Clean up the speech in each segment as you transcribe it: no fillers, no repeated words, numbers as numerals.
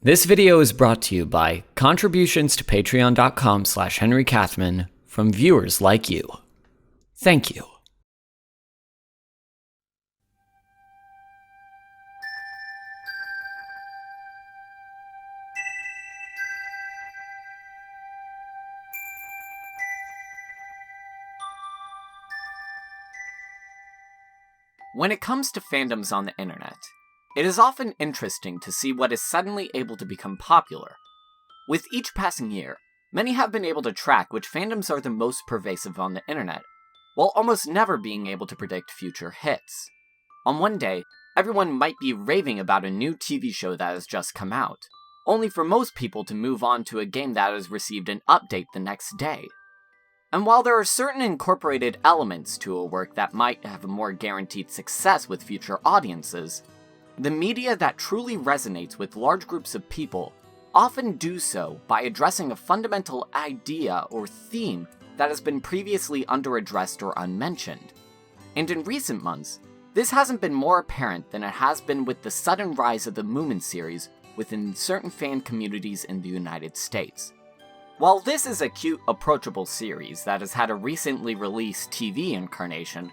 This video is brought to you by contributions to patreon.com/Henry Kathman from viewers like you. Thank you. When it comes to fandoms on the internet, it is often interesting to see what is suddenly able to become popular. With each passing year, many have been able to track which fandoms are the most pervasive on the internet, while almost never being able to predict future hits. On one day, everyone might be raving about a new TV show that has just come out, only for most people to move on to a game that has received an update the next day. And while there are certain incorporated elements to a work that might have a more guaranteed success with future audiences, the media that truly resonates with large groups of people often do so by addressing a fundamental idea or theme that has been previously underaddressed or unmentioned. And in recent months, this hasn't been more apparent than it has been with the sudden rise of the Moomin series within certain fan communities in the United States. While this is a cute, approachable series that has had a recently released TV incarnation,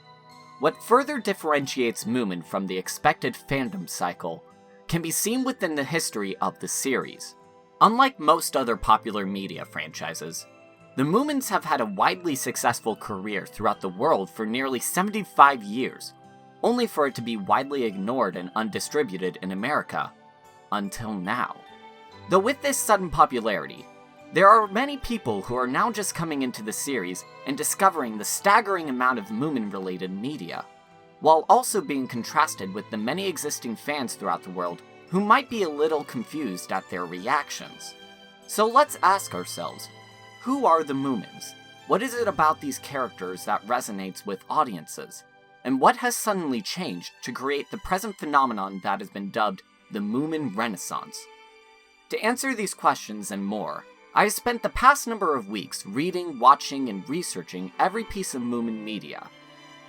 what further differentiates Moomin from the expected fandom cycle can be seen within the history of the series. Unlike most other popular media franchises, the Moomins have had a widely successful career throughout the world for nearly 75 years, only for it to be widely ignored and undistributed in America, until now. Though with this sudden popularity, there are many people who are now just coming into the series and discovering the staggering amount of Moomin-related media, while also being contrasted with the many existing fans throughout the world who might be a little confused at their reactions. So let's ask ourselves, who are the Moomins? What is it about these characters that resonates with audiences? And what has suddenly changed to create the present phenomenon that has been dubbed the Moomin Renaissance? To answer these questions and more, I have spent the past number of weeks reading, watching, and researching every piece of Moomin media.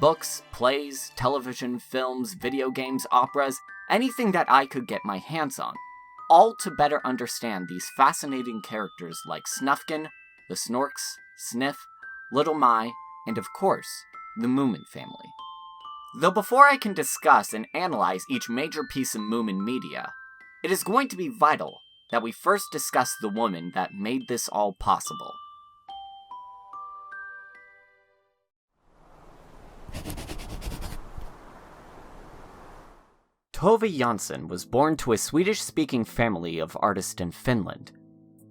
Books, plays, television, films, video games, operas, anything that I could get my hands on, all to better understand these fascinating characters like Snufkin, the Snorks, Sniff, Little Mai, and of course, the Moomin family. Though before I can discuss and analyze each major piece of Moomin media, it is going to be vital that we first discuss the woman that made this all possible. Tove Jansson was born to a Swedish-speaking family of artists in Finland.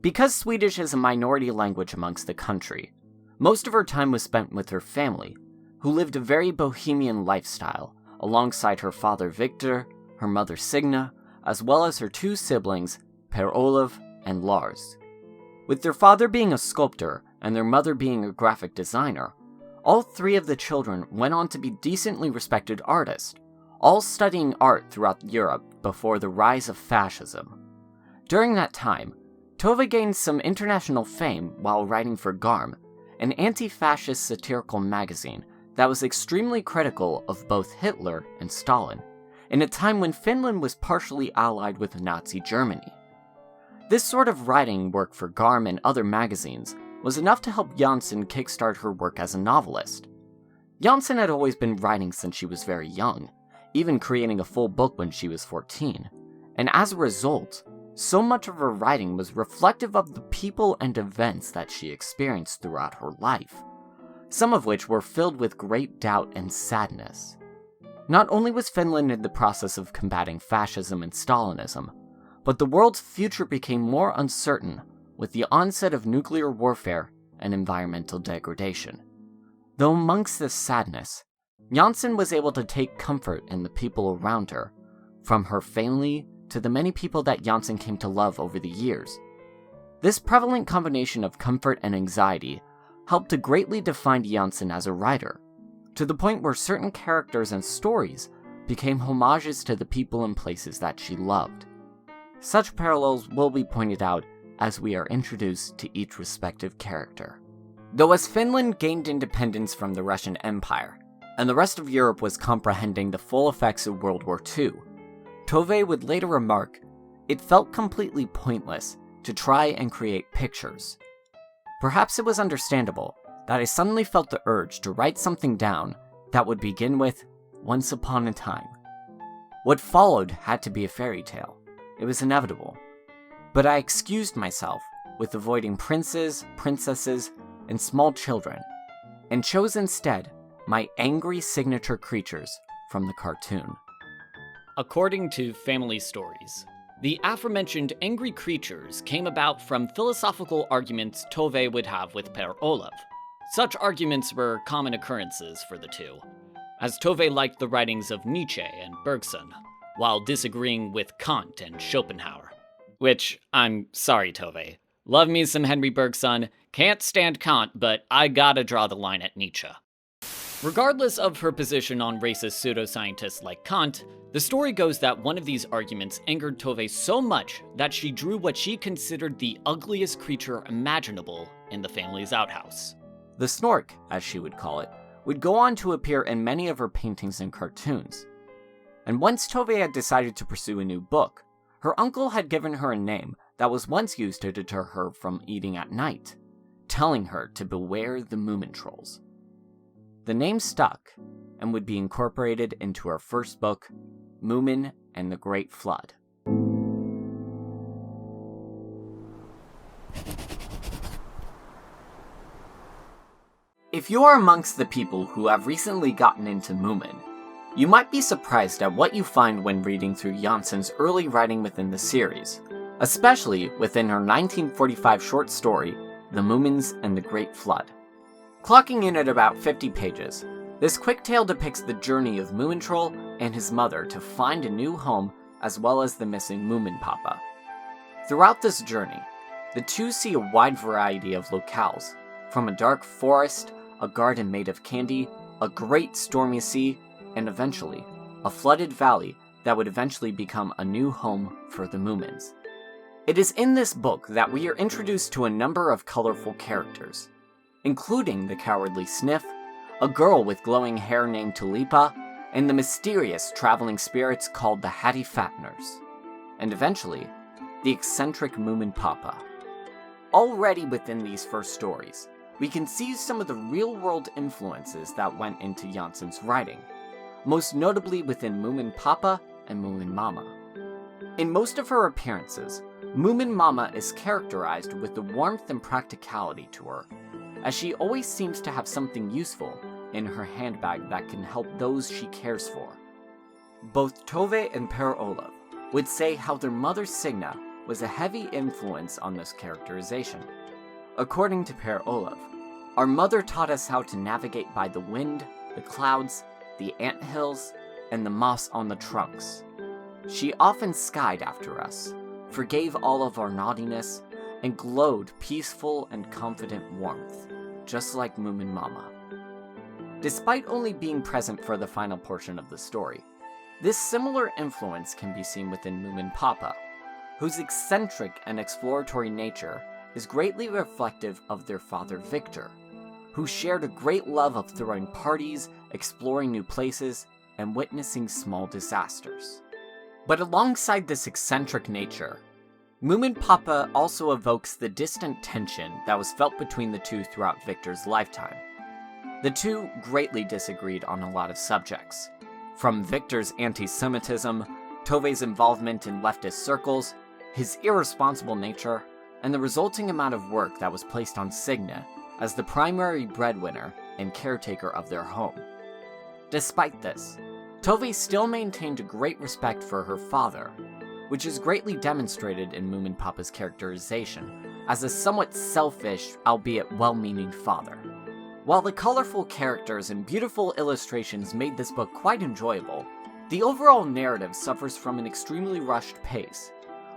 Because Swedish is a minority language amongst the country, most of her time was spent with her family, who lived a very bohemian lifestyle, alongside her father Victor, her mother Signa, as well as her two siblings, Per-Olof and Lars. With their father being a sculptor and their mother being a graphic designer, all three of the children went on to be decently respected artists, all studying art throughout Europe before the rise of fascism. During that time, Tove gained some international fame while writing for Garm, an anti-fascist satirical magazine that was extremely critical of both Hitler and Stalin, in a time when Finland was partially allied with Nazi Germany. This sort of writing work for Garm and other magazines was enough to help Jansson kickstart her work as a novelist. Jansson had always been writing since she was very young, even creating a full book when she was 14, and as a result, so much of her writing was reflective of the people and events that she experienced throughout her life, some of which were filled with great doubt and sadness. Not only was Finland in the process of combating fascism and Stalinism, but the world's future became more uncertain with the onset of nuclear warfare and environmental degradation. Though amongst this sadness, Jansson was able to take comfort in the people around her, from her family to the many people that Jansson came to love over the years. This prevalent combination of comfort and anxiety helped to greatly define Jansson as a writer, to the point where certain characters and stories became homages to the people and places that she loved. Such parallels will be pointed out as we are introduced to each respective character. Though as Finland gained independence from the Russian Empire, and the rest of Europe was comprehending the full effects of World War II, Tove would later remark, It felt completely pointless to try and create pictures. Perhaps it was understandable that I suddenly felt the urge to write something down that would begin with, "Once upon a time." What followed had to be a fairy tale. It was inevitable. But I excused myself with avoiding princes, princesses, and small children, and chose instead my angry signature creatures from the cartoon. According to Family Stories, the aforementioned angry creatures came about from philosophical arguments Tove would have with Per Olav. Such arguments were common occurrences for the two, as Tove liked the writings of Nietzsche and Bergson, while disagreeing with Kant and Schopenhauer. Which, I'm sorry, Tove. Love me some Henry Bergson, can't stand Kant, but I gotta draw the line at Nietzsche. Regardless of her position on racist pseudoscientists like Kant, the story goes that one of these arguments angered Tove so much that she drew what she considered the ugliest creature imaginable in the family's outhouse. The Snork, as she would call it, would go on to appear in many of her paintings and cartoons. And once Tove had decided to pursue a new book, her uncle had given her a name that was once used to deter her from eating at night, telling her to beware the Moomin trolls. The name stuck, and would be incorporated into her first book, Moomin and the Great Flood. If you are amongst the people who have recently gotten into Moomin, you might be surprised at what you find when reading through Janssen's early writing within the series, especially within her 1945 short story, The Moomins and the Great Flood. Clocking in at about 50 pages, this quick tale depicts the journey of Moomin Troll and his mother to find a new home as well as the missing Moomin Papa. Throughout this journey, the two see a wide variety of locales, from a dark forest, a garden made of candy, a great stormy sea, and eventually, a flooded valley that would eventually become a new home for the Moomins. It is in this book that we are introduced to a number of colorful characters, including the cowardly Sniff, a girl with glowing hair named Tulipa, and the mysterious traveling spirits called the Hattie Fatteners, and eventually, the eccentric Moomin Papa. Already within these first stories, we can see some of the real-world influences that went into Janssen's writing, most notably within Moomin Papa and Moomin Mama. In most of her appearances, Moomin Mama is characterized with the warmth and practicality to her, as she always seems to have something useful in her handbag that can help those she cares for. Both Tove and Per Olav would say how their mother Signa was a heavy influence on this characterization. According to Per Olav, our mother taught us how to navigate by the wind, the clouds, the anthills, and the moss on the trunks. She often skied after us, forgave all of our naughtiness, and glowed peaceful and confident warmth, just like Moomin Mama. Despite only being present for the final portion of the story, this similar influence can be seen within Moomin Papa, whose eccentric and exploratory nature is greatly reflective of their father Victor, who shared a great love of throwing parties, exploring new places, and witnessing small disasters. But alongside this eccentric nature, Moomin Papa also evokes the distant tension that was felt between the two throughout Victor's lifetime. The two greatly disagreed on a lot of subjects, from Victor's anti-Semitism, Tove's involvement in leftist circles, his irresponsible nature, and the resulting amount of work that was placed on Signa as the primary breadwinner and caretaker of their home. Despite this, Tove still maintained a great respect for her father, which is greatly demonstrated in Moomin Papa's characterization as a somewhat selfish, albeit well-meaning father. While the colorful characters and beautiful illustrations made this book quite enjoyable, the overall narrative suffers from an extremely rushed pace,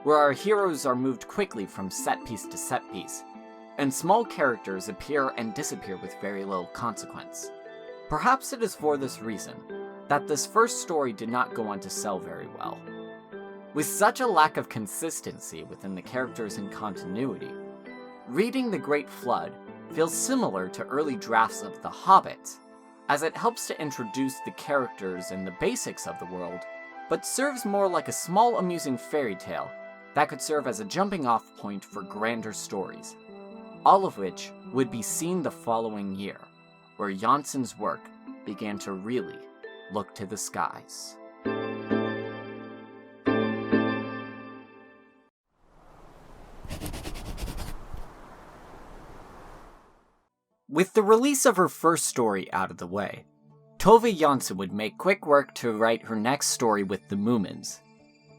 where our heroes are moved quickly from set piece to set piece, and small characters appear and disappear with very little consequence. Perhaps it is for this reason that this first story did not go on to sell very well. With such a lack of consistency within the characters and continuity, reading The Great Flood feels similar to early drafts of The Hobbit, as it helps to introduce the characters and the basics of the world, but serves more like a small amusing fairy tale that could serve as a jumping-off point for grander stories, all of which would be seen the following year, where Janssen's work began to really look to the skies. With the release of her first story out of the way, Tove Jansson would make quick work to write her next story with the Moomins.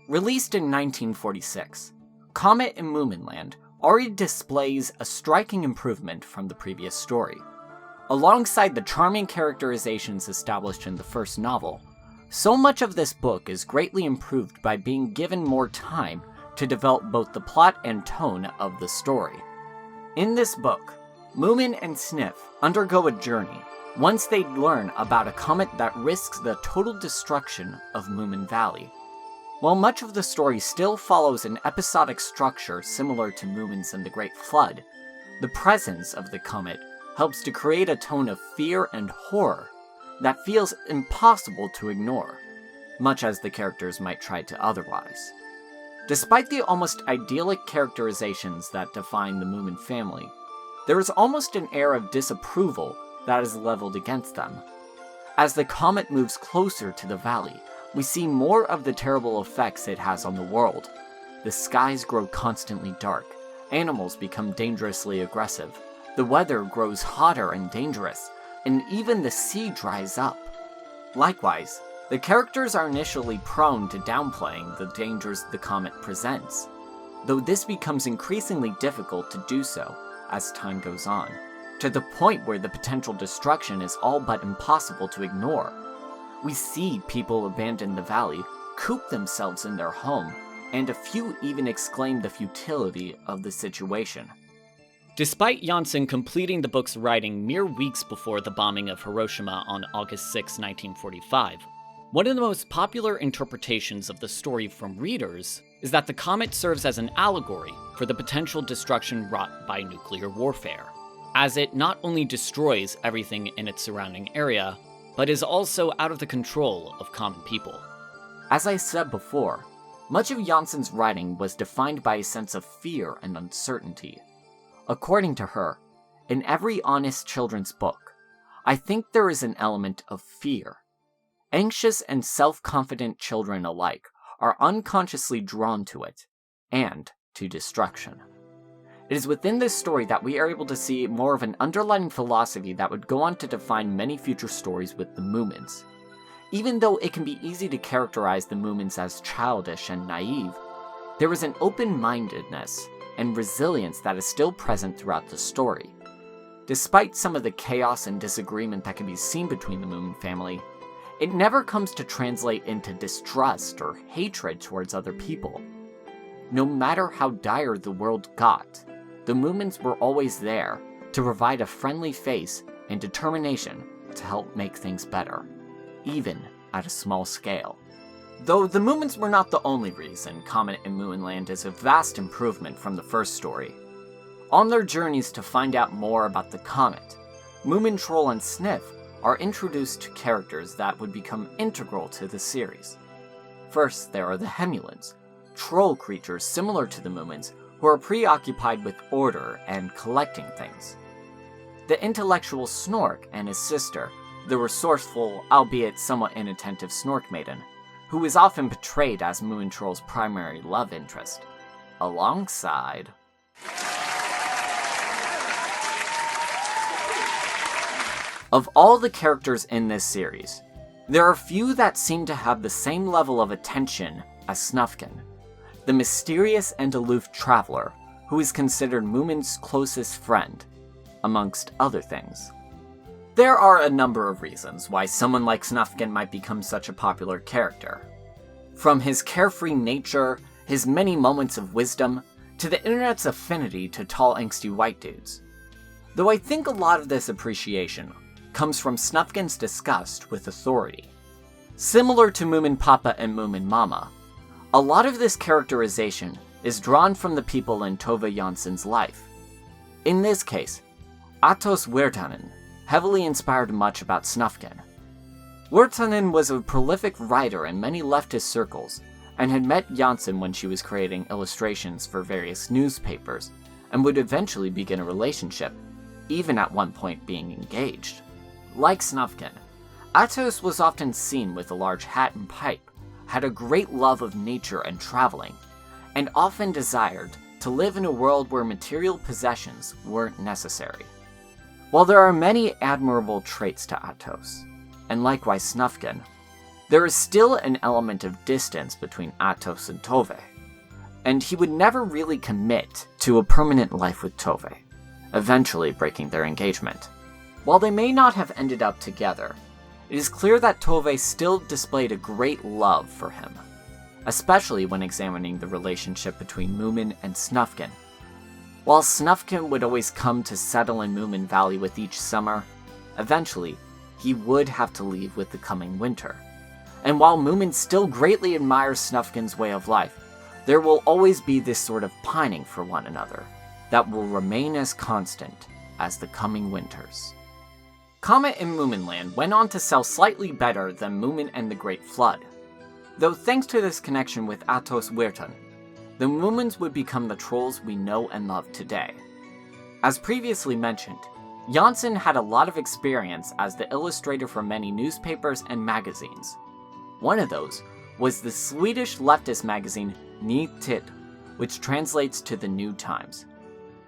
Released in 1946, Comet in Moominland already displays a striking improvement from the previous story. Alongside the charming characterizations established in the first novel, so much of this book is greatly improved by being given more time to develop both the plot and tone of the story. In this book, Moomin and Sniff undergo a journey once they learn about a comet that risks the total destruction of Moomin Valley. While much of the story still follows an episodic structure similar to Moomins and the Great Flood, the presence of the comet helps to create a tone of fear and horror that feels impossible to ignore, much as the characters might try to otherwise. Despite the almost idyllic characterizations that define the Moomin family, there is almost an air of disapproval that is leveled against them. As the comet moves closer to the valley, we see more of the terrible effects it has on the world. The skies grow constantly dark, animals become dangerously aggressive, the weather grows hotter and dangerous, and even the sea dries up. Likewise, the characters are initially prone to downplaying the dangers the comet presents, though this becomes increasingly difficult to do so as time goes on, to the point where the potential destruction is all but impossible to ignore. We see people abandon the valley, coop themselves in their home, and a few even exclaim the futility of the situation. Despite Jansson completing the book's writing mere weeks before the bombing of Hiroshima on August 6, 1945, one of the most popular interpretations of the story from readers is that the comet serves as an allegory for the potential destruction wrought by nuclear warfare, as it not only destroys everything in its surrounding area, but is also out of the control of common people. As I said before, much of Jansson's writing was defined by a sense of fear and uncertainty. According to her, in every honest children's book, I think there is an element of fear. Anxious and self-confident children alike are unconsciously drawn to it, and to destruction. It is within this story that we are able to see more of an underlying philosophy that would go on to define many future stories with the Moomins. Even though it can be easy to characterize the Moomins as childish and naive, there is an open-mindedness and resilience that is still present throughout the story. Despite some of the chaos and disagreement that can be seen between the Moomin family, it never comes to translate into distrust or hatred towards other people. No matter how dire the world got, the Moomins were always there to provide a friendly face and determination to help make things better, even at a small scale. Though the Moomins were not the only reason Comet in Moominland is a vast improvement from the first story. On their journeys to find out more about the comet, Moomin Troll and Sniff are introduced to characters that would become integral to the series. First, there are the Hemulins, troll creatures similar to the Moomins who are preoccupied with order and collecting things. The intellectual Snork and his sister, the resourceful, albeit somewhat inattentive Snork Maiden, who is often portrayed as Moomin Troll's primary love interest, alongside of all the characters in this series, there are few that seem to have the same level of attention as Snufkin, the mysterious and aloof traveler who is considered Moomin's closest friend, amongst other things. There are a number of reasons why someone like Snufkin might become such a popular character. From his carefree nature, his many moments of wisdom, to the internet's affinity to tall angsty white dudes. Though I think a lot of this appreciation comes from Snufkin's disgust with authority. Similar to Moomin Papa and Moomin Mama, a lot of this characterization is drawn from the people in Tove Jansson's life. In this case, Atos Wirtanen heavily inspired much about Snufkin. Wirtanen was a prolific writer in many leftist circles, and had met Janssen when she was creating illustrations for various newspapers, and would eventually begin a relationship, even at one point being engaged. Like Snufkin, Athos was often seen with a large hat and pipe, had a great love of nature and traveling, and often desired to live in a world where material possessions weren't necessary. While there are many admirable traits to Athos, and likewise Snufkin, there is still an element of distance between Athos and Tove, and he would never really commit to a permanent life with Tove, eventually breaking their engagement. While they may not have ended up together, it is clear that Tove still displayed a great love for him, especially when examining the relationship between Moomin and Snufkin. While Snufkin would always come to settle in Moomin Valley with each summer, eventually he would have to leave with the coming winter. And while Moomin still greatly admires Snufkin's way of life, there will always be this sort of pining for one another that will remain as constant as the coming winters. Comet and Moominland went on to sell slightly better than Moomin and the Great Flood, though thanks to this connection with Athos Wirtan, the Moomins would become the trolls we know and love today. As previously mentioned, Janssen had a lot of experience as the illustrator for many newspapers and magazines. One of those was the Swedish leftist magazine Ny Tid, which translates to the New Times.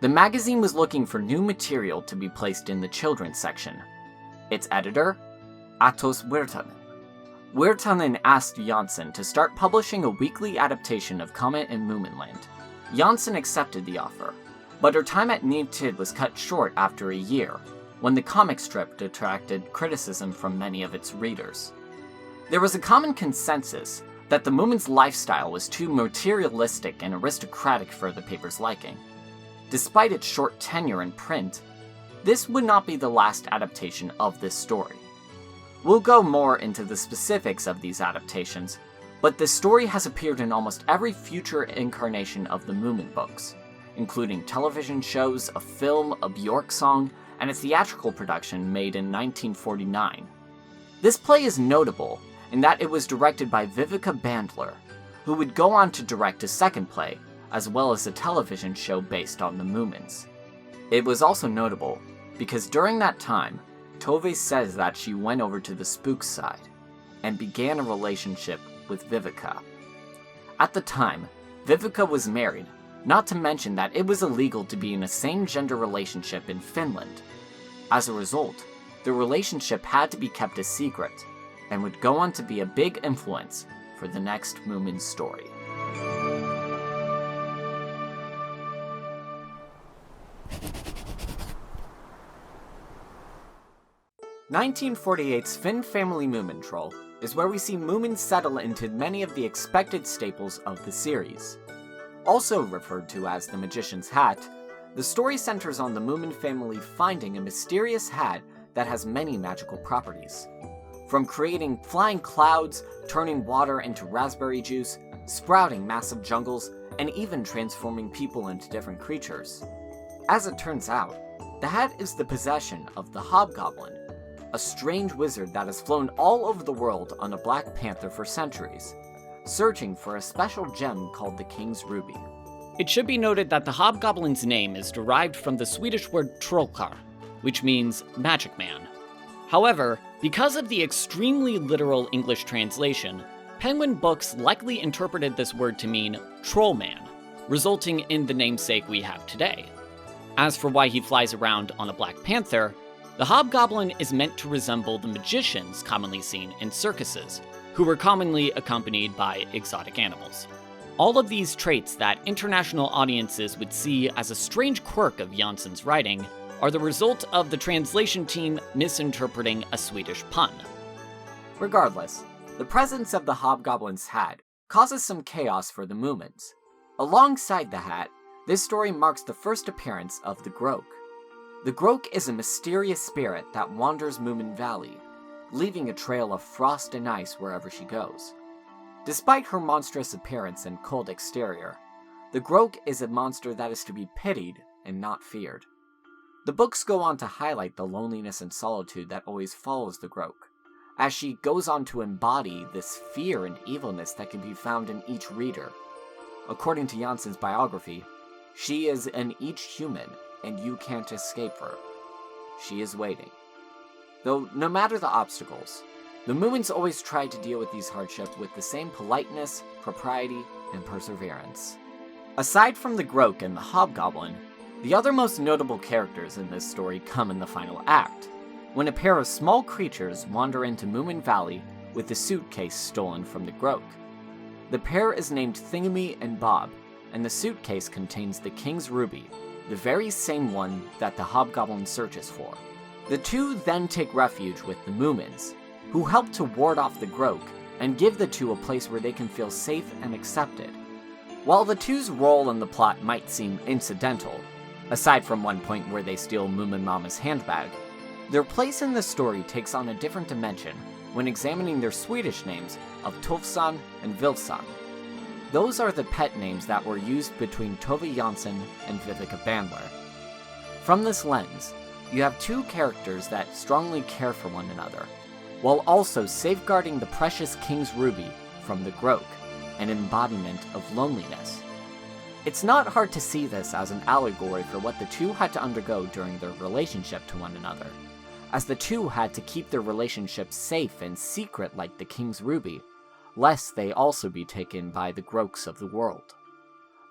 The magazine was looking for new material to be placed in the children's section. Its editor, Athos Wirtanen. Wirtanen asked Janssen to start publishing a weekly adaptation of Comet and Moominland. Janssen accepted the offer, but her time at Ny Tid was cut short after a year, when the comic strip detracted criticism from many of its readers. There was a common consensus that the Moomin's lifestyle was too materialistic and aristocratic for the paper's liking. Despite its short tenure in print, this would not be the last adaptation of this story. We'll go more into the specifics of these adaptations, but the story has appeared in almost every future incarnation of the Moomin books, including television shows, a film, a Bjork song, and a theatrical production made in 1949. This play is notable in that it was directed by Vivica Bandler, who would go on to direct a second play, as well as a television show based on the Moomins. It was also notable because during that time, Tove says that she went over to the spook side and began a relationship with Vivica. At the time, Vivica was married, not to mention that it was illegal to be in a same-gender relationship in Finland. As a result, the relationship had to be kept a secret, and would go on to be a big influence for the next Moomin story. (1948's Finn Family Moomin Troll is where we see Moomins settle into many of the expected staples of the series. Also referred to as the Magician's Hat, the story centers on the Moomin family finding a mysterious hat that has many magical properties. From creating flying clouds, turning water into raspberry juice, sprouting massive jungles, and even transforming people into different creatures. As it turns out, the hat is the possession of the Hobgoblin, a strange wizard that has flown all over the world on a Black Panther for centuries, searching for a special gem called the King's Ruby. It should be noted that the Hobgoblin's name is derived from the Swedish word trollkarl, which means magic man. However, because of the extremely literal English translation, Penguin Books likely interpreted this word to mean trollman, resulting in the namesake we have today. As for why he flies around on a Black Panther, the Hobgoblin is meant to resemble the magicians commonly seen in circuses, who were commonly accompanied by exotic animals. All of these traits that international audiences would see as a strange quirk of Janssen's writing are the result of the translation team misinterpreting a Swedish pun. Regardless, the presence of the Hobgoblin's hat causes some chaos for the Moomins. Alongside the hat, this story marks the first appearance of the Groke. The Groke is a mysterious spirit that wanders Moomin Valley, leaving a trail of frost and ice wherever she goes. Despite her monstrous appearance and cold exterior, the Groke is a monster that is to be pitied and not feared. The books go on to highlight the loneliness and solitude that always follows the Groke, as she goes on to embody this fear and evilness that can be found in each reader. According to Janssen's biography, she is in each human, and you can't escape her. She is waiting. Though, no matter the obstacles, the Moomins always try to deal with these hardships with the same politeness, propriety, and perseverance. Aside from the Groke and the Hobgoblin, the other most notable characters in this story come in the final act, when a pair of small creatures wander into Moomin Valley with the suitcase stolen from the Groke. The pair is named Thingamy and Bob, and the suitcase contains the King's Ruby, the very same one that the Hobgoblin searches for. The two then take refuge with the Moomins, who help to ward off the Groke and give the two a place where they can feel safe and accepted. While the two's role in the plot might seem incidental, aside from one point where they steal Moomin Mama's handbag, their place in the story takes on a different dimension when examining their Swedish names of Tufsan and Vilsan. Those are the pet names that were used between Tove Jansson and Vivica Bandler. From this lens, you have two characters that strongly care for one another, while also safeguarding the precious King's Ruby from the Groke, an embodiment of loneliness. It's not hard to see this as an allegory for what the two had to undergo during their relationship to one another, as the two had to keep their relationship safe and secret like the King's Ruby, lest they also be taken by the Grokes of the world.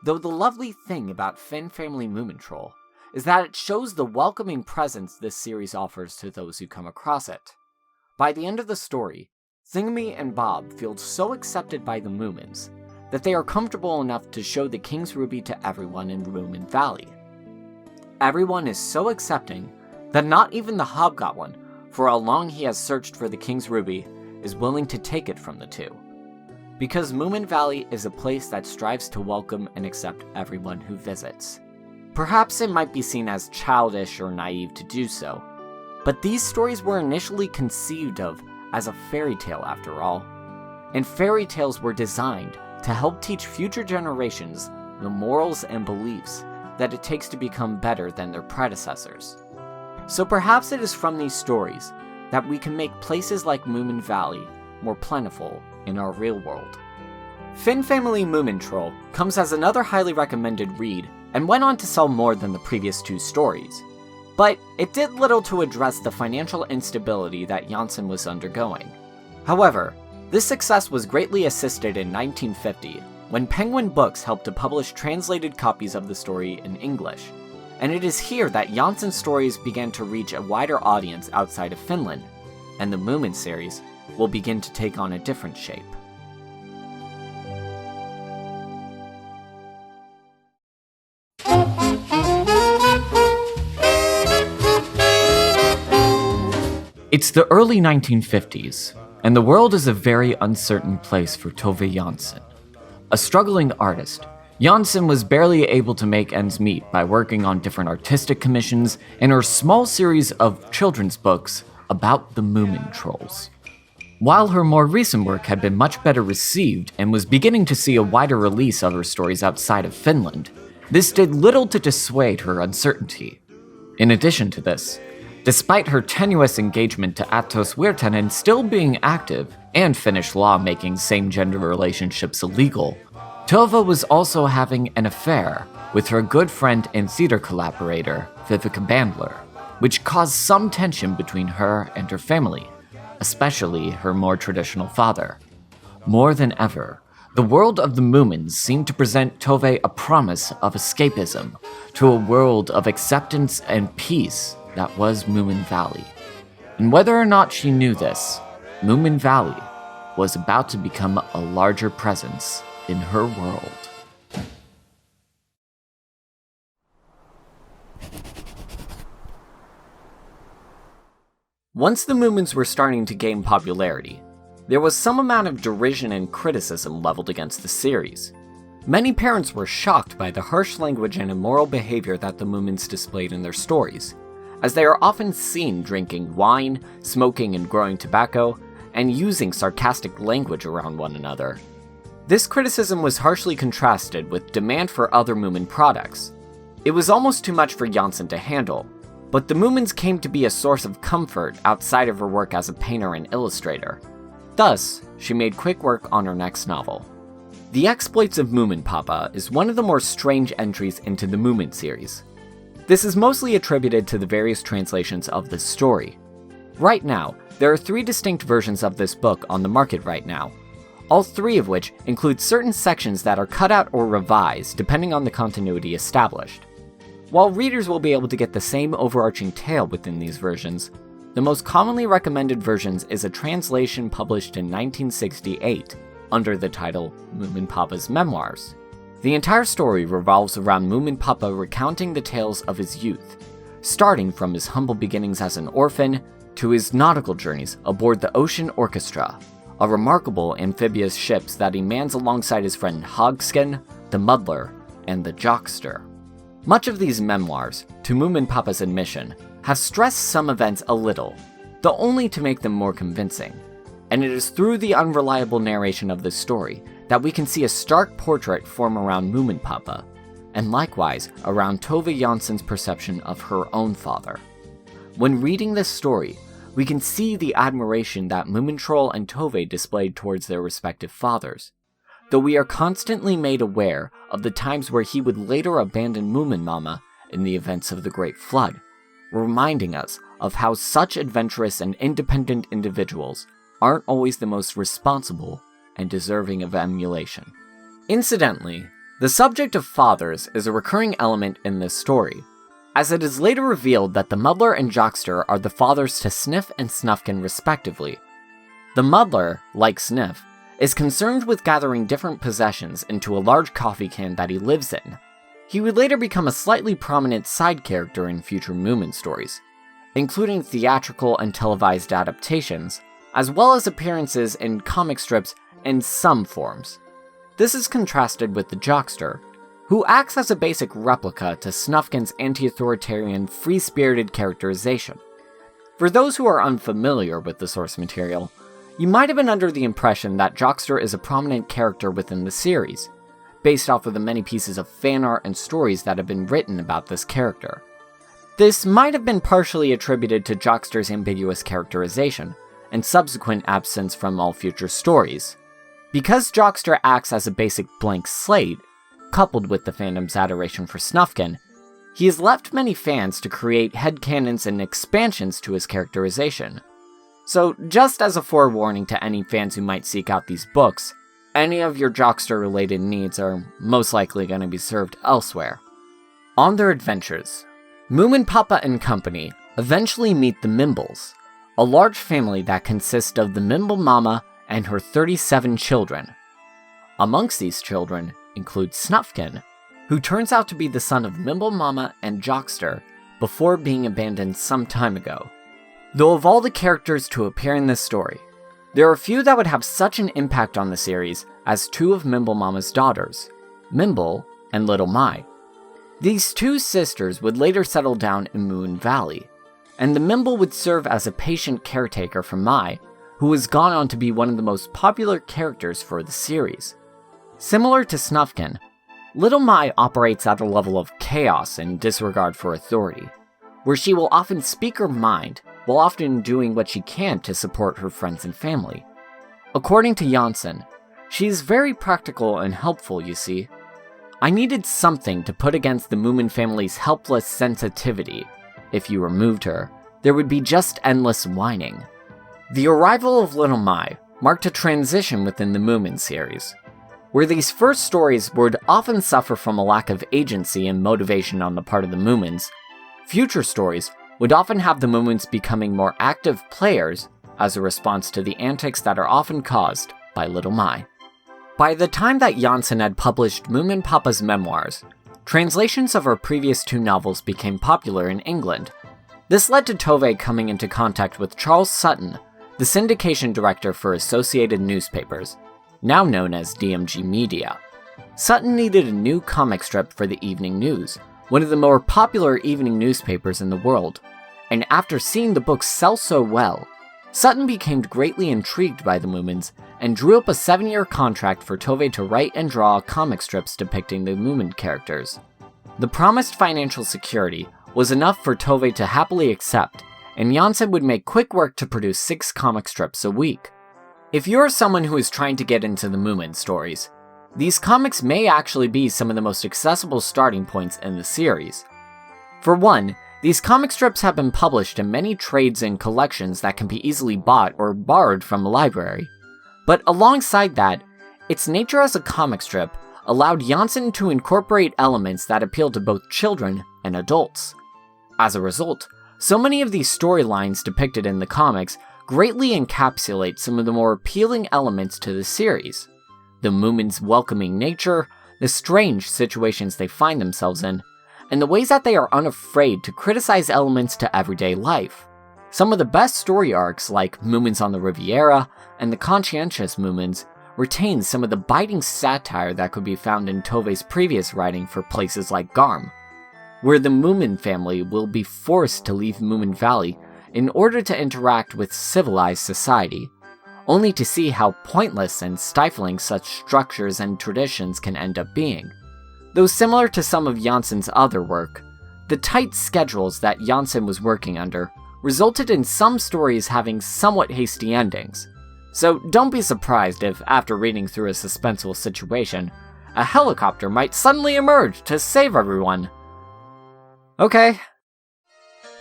Though the lovely thing about Finn Family Moomin Troll is that it shows the welcoming presence this series offers to those who come across it. By the end of the story, Thingamy and Bob feel so accepted by the Moomins that they are comfortable enough to show the King's Ruby to everyone in Moomin Valley. Everyone is so accepting that not even the Hobgoblin, for how long he has searched for the King's Ruby, is willing to take it from the two. Because Moomin Valley is a place that strives to welcome and accept everyone who visits. Perhaps it might be seen as childish or naive to do so, but these stories were initially conceived of as a fairy tale after all, and fairy tales were designed to help teach future generations the morals and beliefs that it takes to become better than their predecessors. So perhaps it is from these stories that we can make places like Moomin Valley more plentiful in our real world. Finn Family Moomin Troll comes as another highly recommended read and went on to sell more than the previous two stories, but it did little to address the financial instability that Jansson was undergoing. However, this success was greatly assisted in 1950 when Penguin Books helped to publish translated copies of the story in English, and it is here that Jansson's stories began to reach a wider audience outside of Finland, and the Moomin series will begin to take on a different shape. It's the early 1950s, and the world is a very uncertain place for Tove Jansson. A struggling artist, Jansson was barely able to make ends meet by working on different artistic commissions and her small series of children's books about the Moomin Trolls. While her more recent work had been much better received and was beginning to see a wider release of her stories outside of Finland, this did little to dissuade her uncertainty. In addition to this, despite her tenuous engagement to Atos Virtanen still being active and Finnish law making same-gender relationships illegal, Tove was also having an affair with her good friend and theater collaborator, Vivica Bandler, which caused some tension between her and her family, especially her more traditional father. More than ever, the world of the Moomins seemed to present Tove a promise of escapism to a world of acceptance and peace that was Moomin Valley. And whether or not she knew this, Moomin Valley was about to become a larger presence in her world. Once the Moomins were starting to gain popularity, there was some amount of derision and criticism leveled against the series. Many parents were shocked by the harsh language and immoral behavior that the Moomins displayed in their stories, as they are often seen drinking wine, smoking and growing tobacco, and using sarcastic language around one another. This criticism was harshly contrasted with demand for other Moomin products. It was almost too much for Jansson to handle, but the Moomins came to be a source of comfort outside of her work as a painter and illustrator. Thus, she made quick work on her next novel. The Exploits of Moomin Papa is one of the more strange entries into the Moomin series. This is mostly attributed to the various translations of this story. Right now, there are 3 distinct versions of this book on the market right now, all 3 of which include certain sections that are cut out or revised depending on the continuity established. While readers will be able to get the same overarching tale within these versions, the most commonly recommended versions is a translation published in 1968 under the title Moomin Papa's Memoirs. The entire story revolves around Moomin Papa recounting the tales of his youth, starting from his humble beginnings as an orphan to his nautical journeys aboard the Ocean Orchestra, a remarkable amphibious ship that he mans alongside his friend Hogskin, the Muddler, and the Jockster. Much of these memoirs, to Moomin Papa's admission, have stressed some events a little, though only to make them more convincing, and it is through the unreliable narration of this story that we can see a stark portrait form around Moomin Papa, and likewise around Tove Jansson's perception of her own father. When reading this story, we can see the admiration that Moomintroll and Tove displayed towards their respective fathers, though we are constantly made aware of the times where he would later abandon Moomin Mama in the events of the Great Flood, reminding us of how such adventurous and independent individuals aren't always the most responsible and deserving of emulation. Incidentally, the subject of fathers is a recurring element in this story, as it is later revealed that the Muddler and Jockster are the fathers to Sniff and Snufkin respectively. The Muddler, like Sniff, is concerned with gathering different possessions into a large coffee can that he lives in. He would later become a slightly prominent side character in future Moomin stories, including theatrical and televised adaptations, as well as appearances in comic strips in some forms. This is contrasted with the Jockster, who acts as a basic replica to Snufkin's anti-authoritarian, free-spirited characterization. For those who are unfamiliar with the source material, you might have been under the impression that Jockster is a prominent character within the series, based off of the many pieces of fan art and stories that have been written about this character. This might have been partially attributed to Jockster's ambiguous characterization, and subsequent absence from all future stories. Because Jockster acts as a basic blank slate, coupled with the fandom's adoration for Snufkin, he has left many fans to create headcanons and expansions to his characterization. So, just as a forewarning to any fans who might seek out these books, any of your Jockster-related needs are most likely going to be served elsewhere. On their adventures, Moomin Papa and company eventually meet the Mimbles, a large family that consists of the Mimble Mama and her 37 children. Amongst these children include Snufkin, who turns out to be the son of Mimble Mama and Jockster before being abandoned some time ago. Though of all the characters to appear in this story, there are few that would have such an impact on the series as 2 of Mimble Mama's daughters, Mimble and Little Mai. These 2 sisters would later settle down in Moon Valley, and the Mimble would serve as a patient caretaker for Mai, who has gone on to be one of the most popular characters for the series. Similar to Snufkin, Little Mai operates at a level of chaos and disregard for authority, where she will often speak her mind while often doing what she can to support her friends and family. According to Jansson, she is very practical and helpful, you see. I needed something to put against the Moomin family's helpless sensitivity. If you removed her, there would be just endless whining. The arrival of Little Mai marked a transition within the Moomin series, where these first stories would often suffer from a lack of agency and motivation on the part of the Moomins. Future stories would often have the Moomins becoming more active players as a response to the antics that are often caused by Little Mai. By the time that Jansson had published Moomin Papa's memoirs, translations of her previous 2 novels became popular in England. This led to Tove coming into contact with Charles Sutton, the syndication director for Associated Newspapers, now known as DMG Media. Sutton needed a new comic strip for the Evening News, one of the more popular evening newspapers in the world, and after seeing the book sell so well, Sutton became greatly intrigued by the Moomins and drew up a 7-year contract for Tove to write and draw comic strips depicting the Moomin characters. The promised financial security was enough for Tovei to happily accept, and Janssen would make quick work to produce 6 comic strips a week. If you're someone who is trying to get into the Moomin stories, these comics may actually be some of the most accessible starting points in the series. For one, these comic strips have been published in many trades and collections that can be easily bought or borrowed from a library. But alongside that, its nature as a comic strip allowed Janssen to incorporate elements that appeal to both children and adults. As a result, so many of these storylines depicted in the comics greatly encapsulate some of the more appealing elements to the series. The Moomin's welcoming nature, the strange situations they find themselves in, and the ways that they are unafraid to criticize elements to everyday life. Some of the best story arcs, like Moomins on the Riviera and the Conscientious Moomins, retain some of the biting satire that could be found in Tovei's previous writing for places like Garm, where the Moomin family will be forced to leave Moomin Valley in order to interact with civilized society, only to see how pointless and stifling such structures and traditions can end up being. Though similar to some of Janssen's other work, the tight schedules that Janssen was working under resulted in some stories having somewhat hasty endings. So don't be surprised if, after reading through a suspenseful situation, a helicopter might suddenly emerge to save everyone. Okay.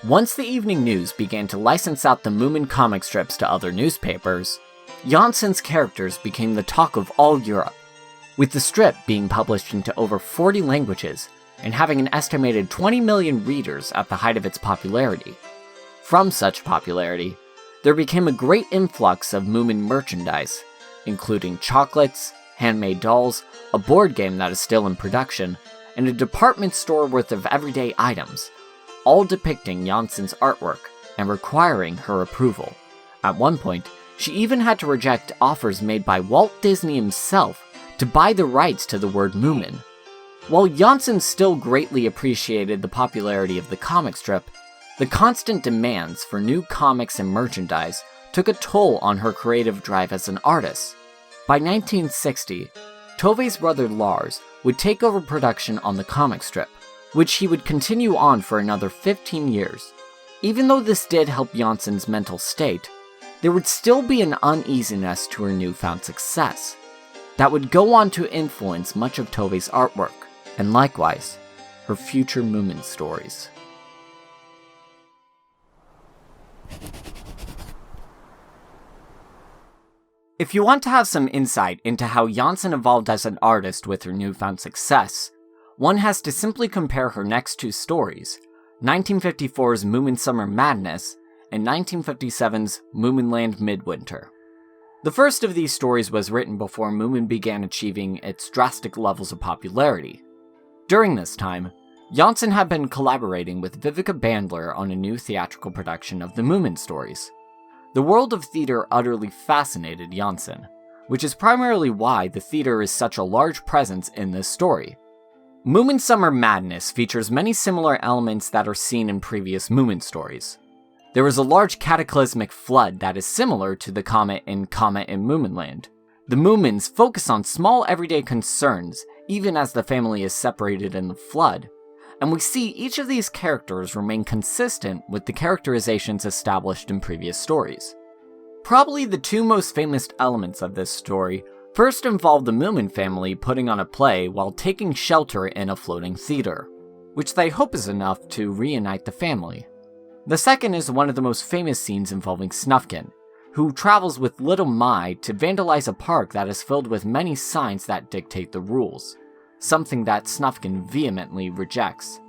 Once the Evening News began to license out the Moomin comic strips to other newspapers, Janssen's characters became the talk of all Europe, with the strip being published into over 40 languages and having an estimated 20 million readers at the height of its popularity. From such popularity, there became a great influx of Moomin merchandise, including chocolates, handmade dolls, a board game that is still in production, and a department store worth of everyday items, all depicting Janssen's artwork and requiring her approval. At one point, she even had to reject offers made by Walt Disney himself to buy the rights to the word Moomin. While Janssen still greatly appreciated the popularity of the comic strip, the constant demands for new comics and merchandise took a toll on her creative drive as an artist. By 1960, Tovei's brother Lars would take over production on the comic strip, which he would continue on for another 15 years. Even though this did help Janssen's mental state, there would still be an uneasiness to her newfound success that would go on to influence much of Tovei's artwork, and likewise, her future Moomin stories. If you want to have some insight into how Janssen evolved as an artist with her newfound success, one has to simply compare her next 2 stories, 1954's Moomin Summer Madness and 1957's Moominland Midwinter. The first of these stories was written before Moomin began achieving its drastic levels of popularity. During this time, Janssen had been collaborating with Vivica Bandler on a new theatrical production of the Moomin stories. The world of theater utterly fascinated Janssen, which is primarily why the theater is such a large presence in this story. Moomin Summer Madness features many similar elements that are seen in previous Moomin stories. There is a large cataclysmic flood that is similar to the Comet in Moominland. The Moomins focus on small everyday concerns, even as the family is separated in the flood, and we see each of these characters remain consistent with the characterizations established in previous stories. Probably the 2 most famous elements of this story first involve the Moomin family putting on a play while taking shelter in a floating theater, which they hope is enough to reunite the family. The second is one of the most famous scenes involving Snufkin, who travels with Little Mai to vandalize a park that is filled with many signs that dictate the rules, something that Snufkin vehemently rejects.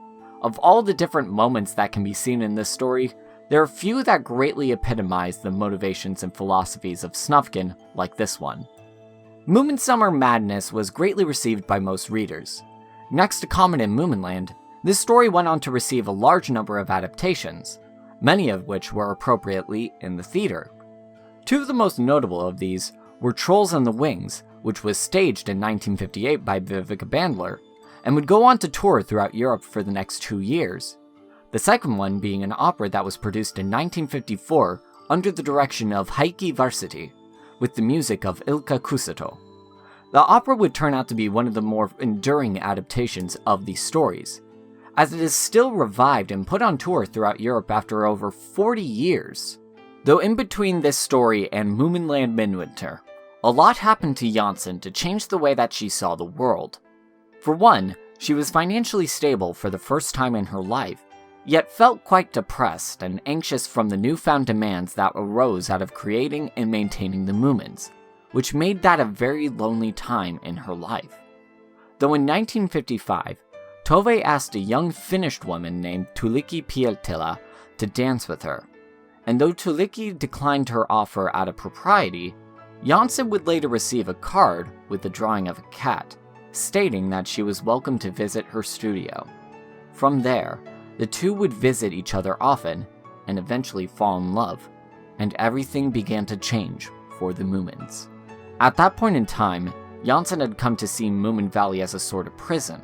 Of all the different moments that can be seen in this story, there are few that greatly epitomize the motivations and philosophies of Snufkin like this one. Moomin Summer Madness was greatly received by most readers. Next to Comet in Moominland, this story went on to receive a large number of adaptations, many of which were appropriately in the theater. 2 of the most notable of these were Trolls on the Wings, which was staged in 1958 by Vivica Bandler, and would go on to tour throughout Europe for the next 2 years. The second one being an opera that was produced in 1954 under the direction of Heikki Varsity, with the music of Ilkka Kuusito. The opera would turn out to be one of the more enduring adaptations of these stories, as it is still revived and put on tour throughout Europe after over 40 years. Though in between this story and Moominland Midwinter, a lot happened to Janssen to change the way that she saw the world. For one, she was financially stable for the first time in her life, yet felt quite depressed and anxious from the newfound demands that arose out of creating and maintaining the Moomins, which made that a very lonely time in her life. Though in 1955, Tove asked a young Finnish woman named Tuulikki Pieltila to dance with her, and though Tuulikki declined her offer out of propriety, Janssen would later receive a card with the drawing of a cat, stating that she was welcome to visit her studio. From there, the two would visit each other often and eventually fall in love, and everything began to change for the Moomins. At that point in time, Janssen had come to see Moomin Valley as a sort of prison,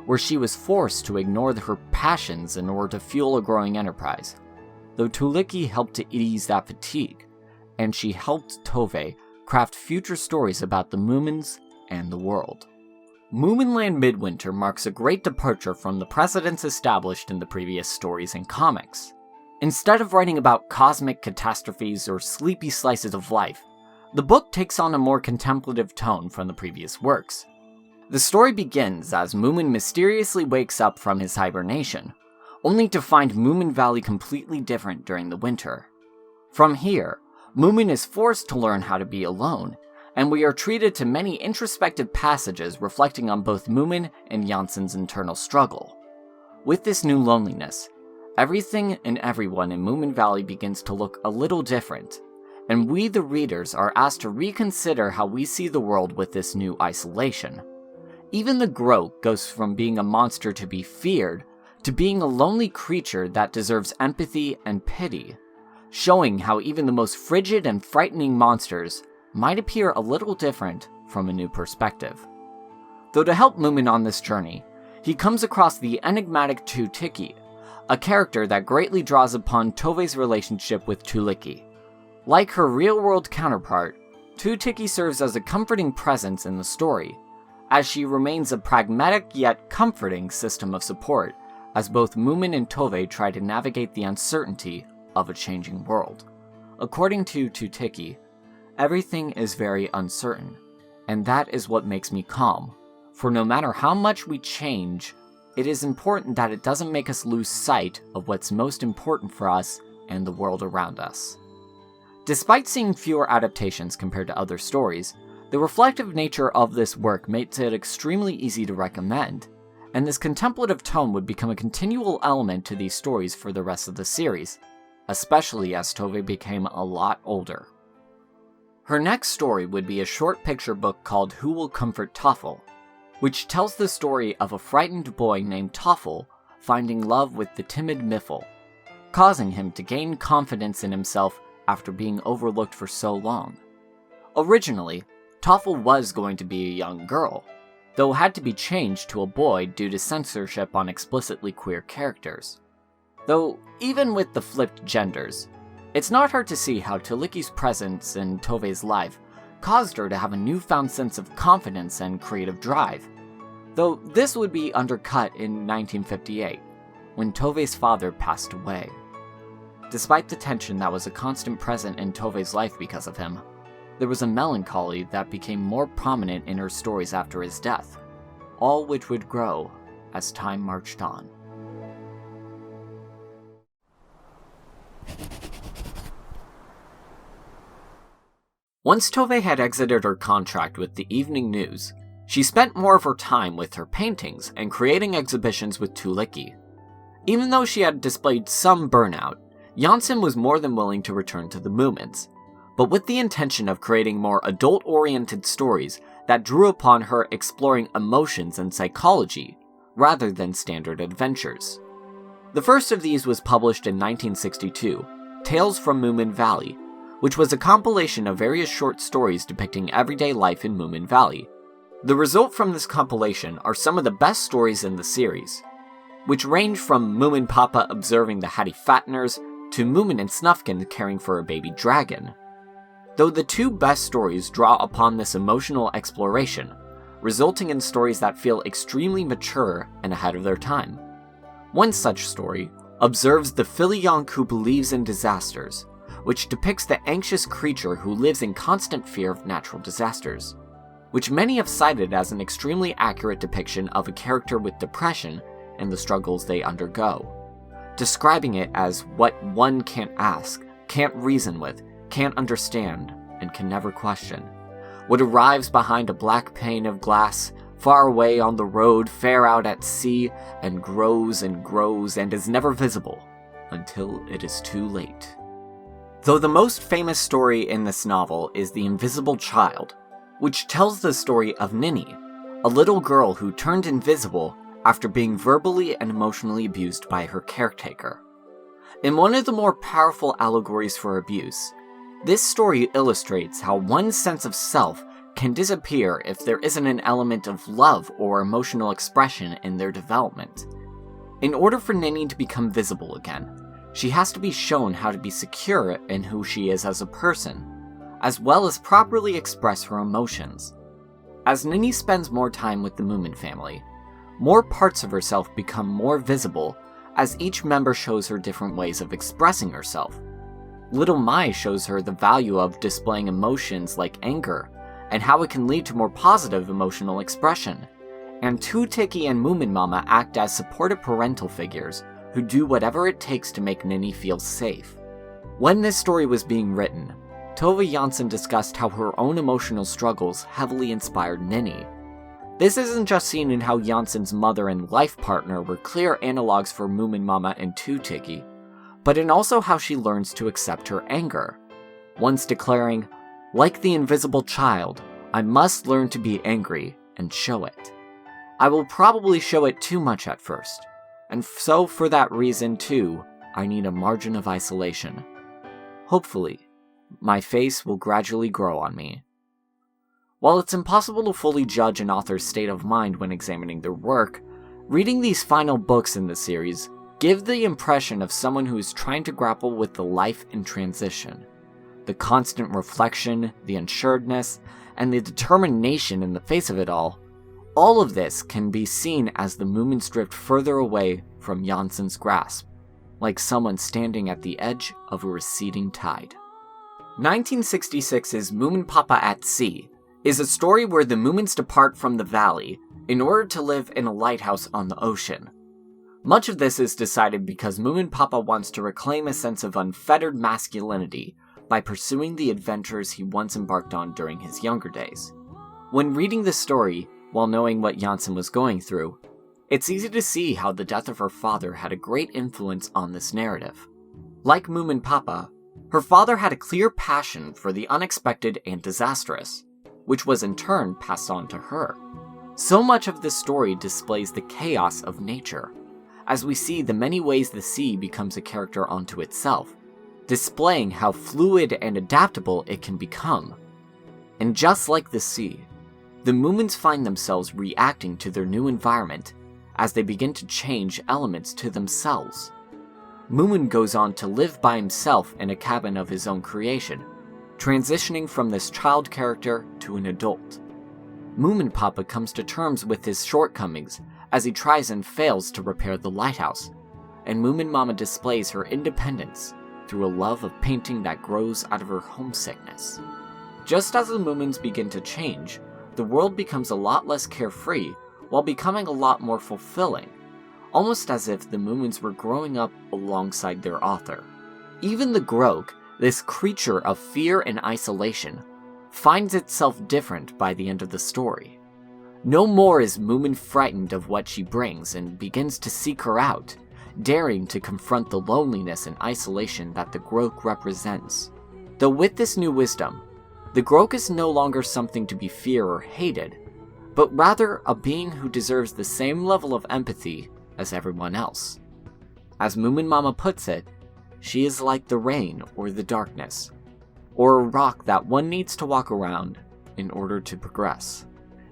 where she was forced to ignore her passions in order to fuel a growing enterprise. Though Tuulikki helped to ease that fatigue, and she helped Tove craft future stories about the Moomins and the world. Moominland Midwinter marks a great departure from the precedents established in the previous stories and comics. Instead of writing about cosmic catastrophes or sleepy slices of life, the book takes on a more contemplative tone from the previous works. The story begins as Moomin mysteriously wakes up from his hibernation, only to find Moomin Valley completely different during the winter. From here, Moomin is forced to learn how to be alone, and we are treated to many introspective passages reflecting on both Moomin and Janssen's internal struggle. With this new loneliness, everything and everyone in Moomin Valley begins to look a little different, and we the readers are asked to reconsider how we see the world with this new isolation. Even the Groat goes from being a monster to be feared, to being a lonely creature that deserves empathy and pity, showing how even the most frigid and frightening monsters might appear a little different from a new perspective. Though to help Moomin on this journey, he comes across the enigmatic Tuutikki, a character that greatly draws upon Tove's relationship with Tuulikki. Like her real-world counterpart, Tuutikki serves as a comforting presence in the story, as she remains a pragmatic yet comforting system of support as both Moomin and Tove try to navigate the uncertainty of a changing world. According to Tuutikki, everything is very uncertain, and that is what makes me calm, for no matter how much we change, it is important that it doesn't make us lose sight of what's most important for us and the world around us. Despite seeing fewer adaptations compared to other stories, the reflective nature of this work makes it extremely easy to recommend, and this contemplative tone would become a continual element to these stories for the rest of the series, especially as Tove became a lot older. Her next story would be a short picture book called Who Will Comfort Toffel, which tells the story of a frightened boy named Toffel finding love with the timid Miffle, causing him to gain confidence in himself after being overlooked for so long. Originally, Toffel was going to be a young girl, though had to be changed to a boy due to censorship on explicitly queer characters. Though, even with the flipped genders, it's not hard to see how Tuulikki's presence in Tove's life caused her to have a newfound sense of confidence and creative drive, though this would be undercut in 1958, when Tove's father passed away. Despite the tension that was a constant present in Tove's life because of him, there was a melancholy that became more prominent in her stories after his death, all which would grow as time marched on. Once Tove had exited her contract with the Evening News, she spent more of her time with her paintings and creating exhibitions with Tuulikki. Even though she had displayed some burnout, Janssen was more than willing to return to the Moomins, but with the intention of creating more adult-oriented stories that drew upon her exploring emotions and psychology, rather than standard adventures. The first of these was published in 1962, Tales from Moomin Valley, which was a compilation of various short stories depicting everyday life in Moomin Valley. The result from this compilation are some of the best stories in the series, which range from Moomin Papa observing the Hattie Fatteners to Moomin and Snufkin caring for a baby dragon. Though the two best stories draw upon this emotional exploration, resulting in stories that feel extremely mature and ahead of their time. One such story observes the Filion who believes in disasters, which depicts the anxious creature who lives in constant fear of natural disasters, which many have cited as an extremely accurate depiction of a character with depression and the struggles they undergo, describing it as what one can't ask, can't reason with, can't understand, and can never question. What arrives behind a black pane of glass, far away on the road, fair out at sea, and grows and is never visible until it is too late. Though the most famous story in this novel is The Invisible Child, which tells the story of Ninny, a little girl who turned invisible after being verbally and emotionally abused by her caretaker. In one of the more powerful allegories for abuse, this story illustrates how one's sense of self can disappear if there isn't an element of love or emotional expression in their development. In order for Ninny to become visible again, she has to be shown how to be secure in who she is as a person, as well as properly express her emotions. As Ninny spends more time with the Moomin family, more parts of herself become more visible as each member shows her different ways of expressing herself. Little Mai shows her the value of displaying emotions like anger, and how it can lead to more positive emotional expression. And Tu Tiki and Moomin Mama act as supportive parental figures who do whatever it takes to make Ninny feel safe. When this story was being written, Tove Jansson discussed how her own emotional struggles heavily inspired Ninny. This isn't just seen in how Jansson's mother and life partner were clear analogues for Moomin Mama and Tu Tiki, but in also how she learns to accept her anger, once declaring, "Like the invisible child, I must learn to be angry and show it. I will probably show it too much at first, and so for that reason too, I need a margin of isolation. Hopefully, my face will gradually grow on me." While it's impossible to fully judge an author's state of mind when examining their work, reading these final books in the series give the impression of someone who is trying to grapple with the life in transition. The constant reflection, the unsureness, and the determination in the face of it all of this can be seen as the Moomins drift further away from Jansson's grasp, like someone standing at the edge of a receding tide. 1966's Moomin Papa at Sea is a story where the Moomins depart from the valley in order to live in a lighthouse on the ocean. Much of this is decided because Moomin Papa wants to reclaim a sense of unfettered masculinity by pursuing the adventures he once embarked on during his younger days. When reading this story, while knowing what Jansson was going through, it's easy to see how the death of her father had a great influence on this narrative. Like Moomin Papa, her father had a clear passion for the unexpected and disastrous, which was in turn passed on to her. So much of this story displays the chaos of nature, as we see the many ways the sea becomes a character unto itself, displaying how fluid and adaptable it can become. And just like the sea, the Moomins find themselves reacting to their new environment as they begin to change elements to themselves. Moomin goes on to live by himself in a cabin of his own creation, transitioning from this child character to an adult. Moomin Papa comes to terms with his shortcomings as he tries and fails to repair the lighthouse, and Moomin Mama displays her independence through a love of painting that grows out of her homesickness. Just as the Moomins begin to change, the world becomes a lot less carefree while becoming a lot more fulfilling, almost as if the Moomins were growing up alongside their author. Even the Grog, this creature of fear and isolation, finds itself different by the end of the story. No more is Moomin frightened of what she brings and begins to seek her out, daring to confront the loneliness and isolation that the Grog represents. Though with this new wisdom, the Grog is no longer something to be feared or hated, but rather a being who deserves the same level of empathy as everyone else. As Moomin Mama puts it, she is like the rain or the darkness, or a rock that one needs to walk around in order to progress.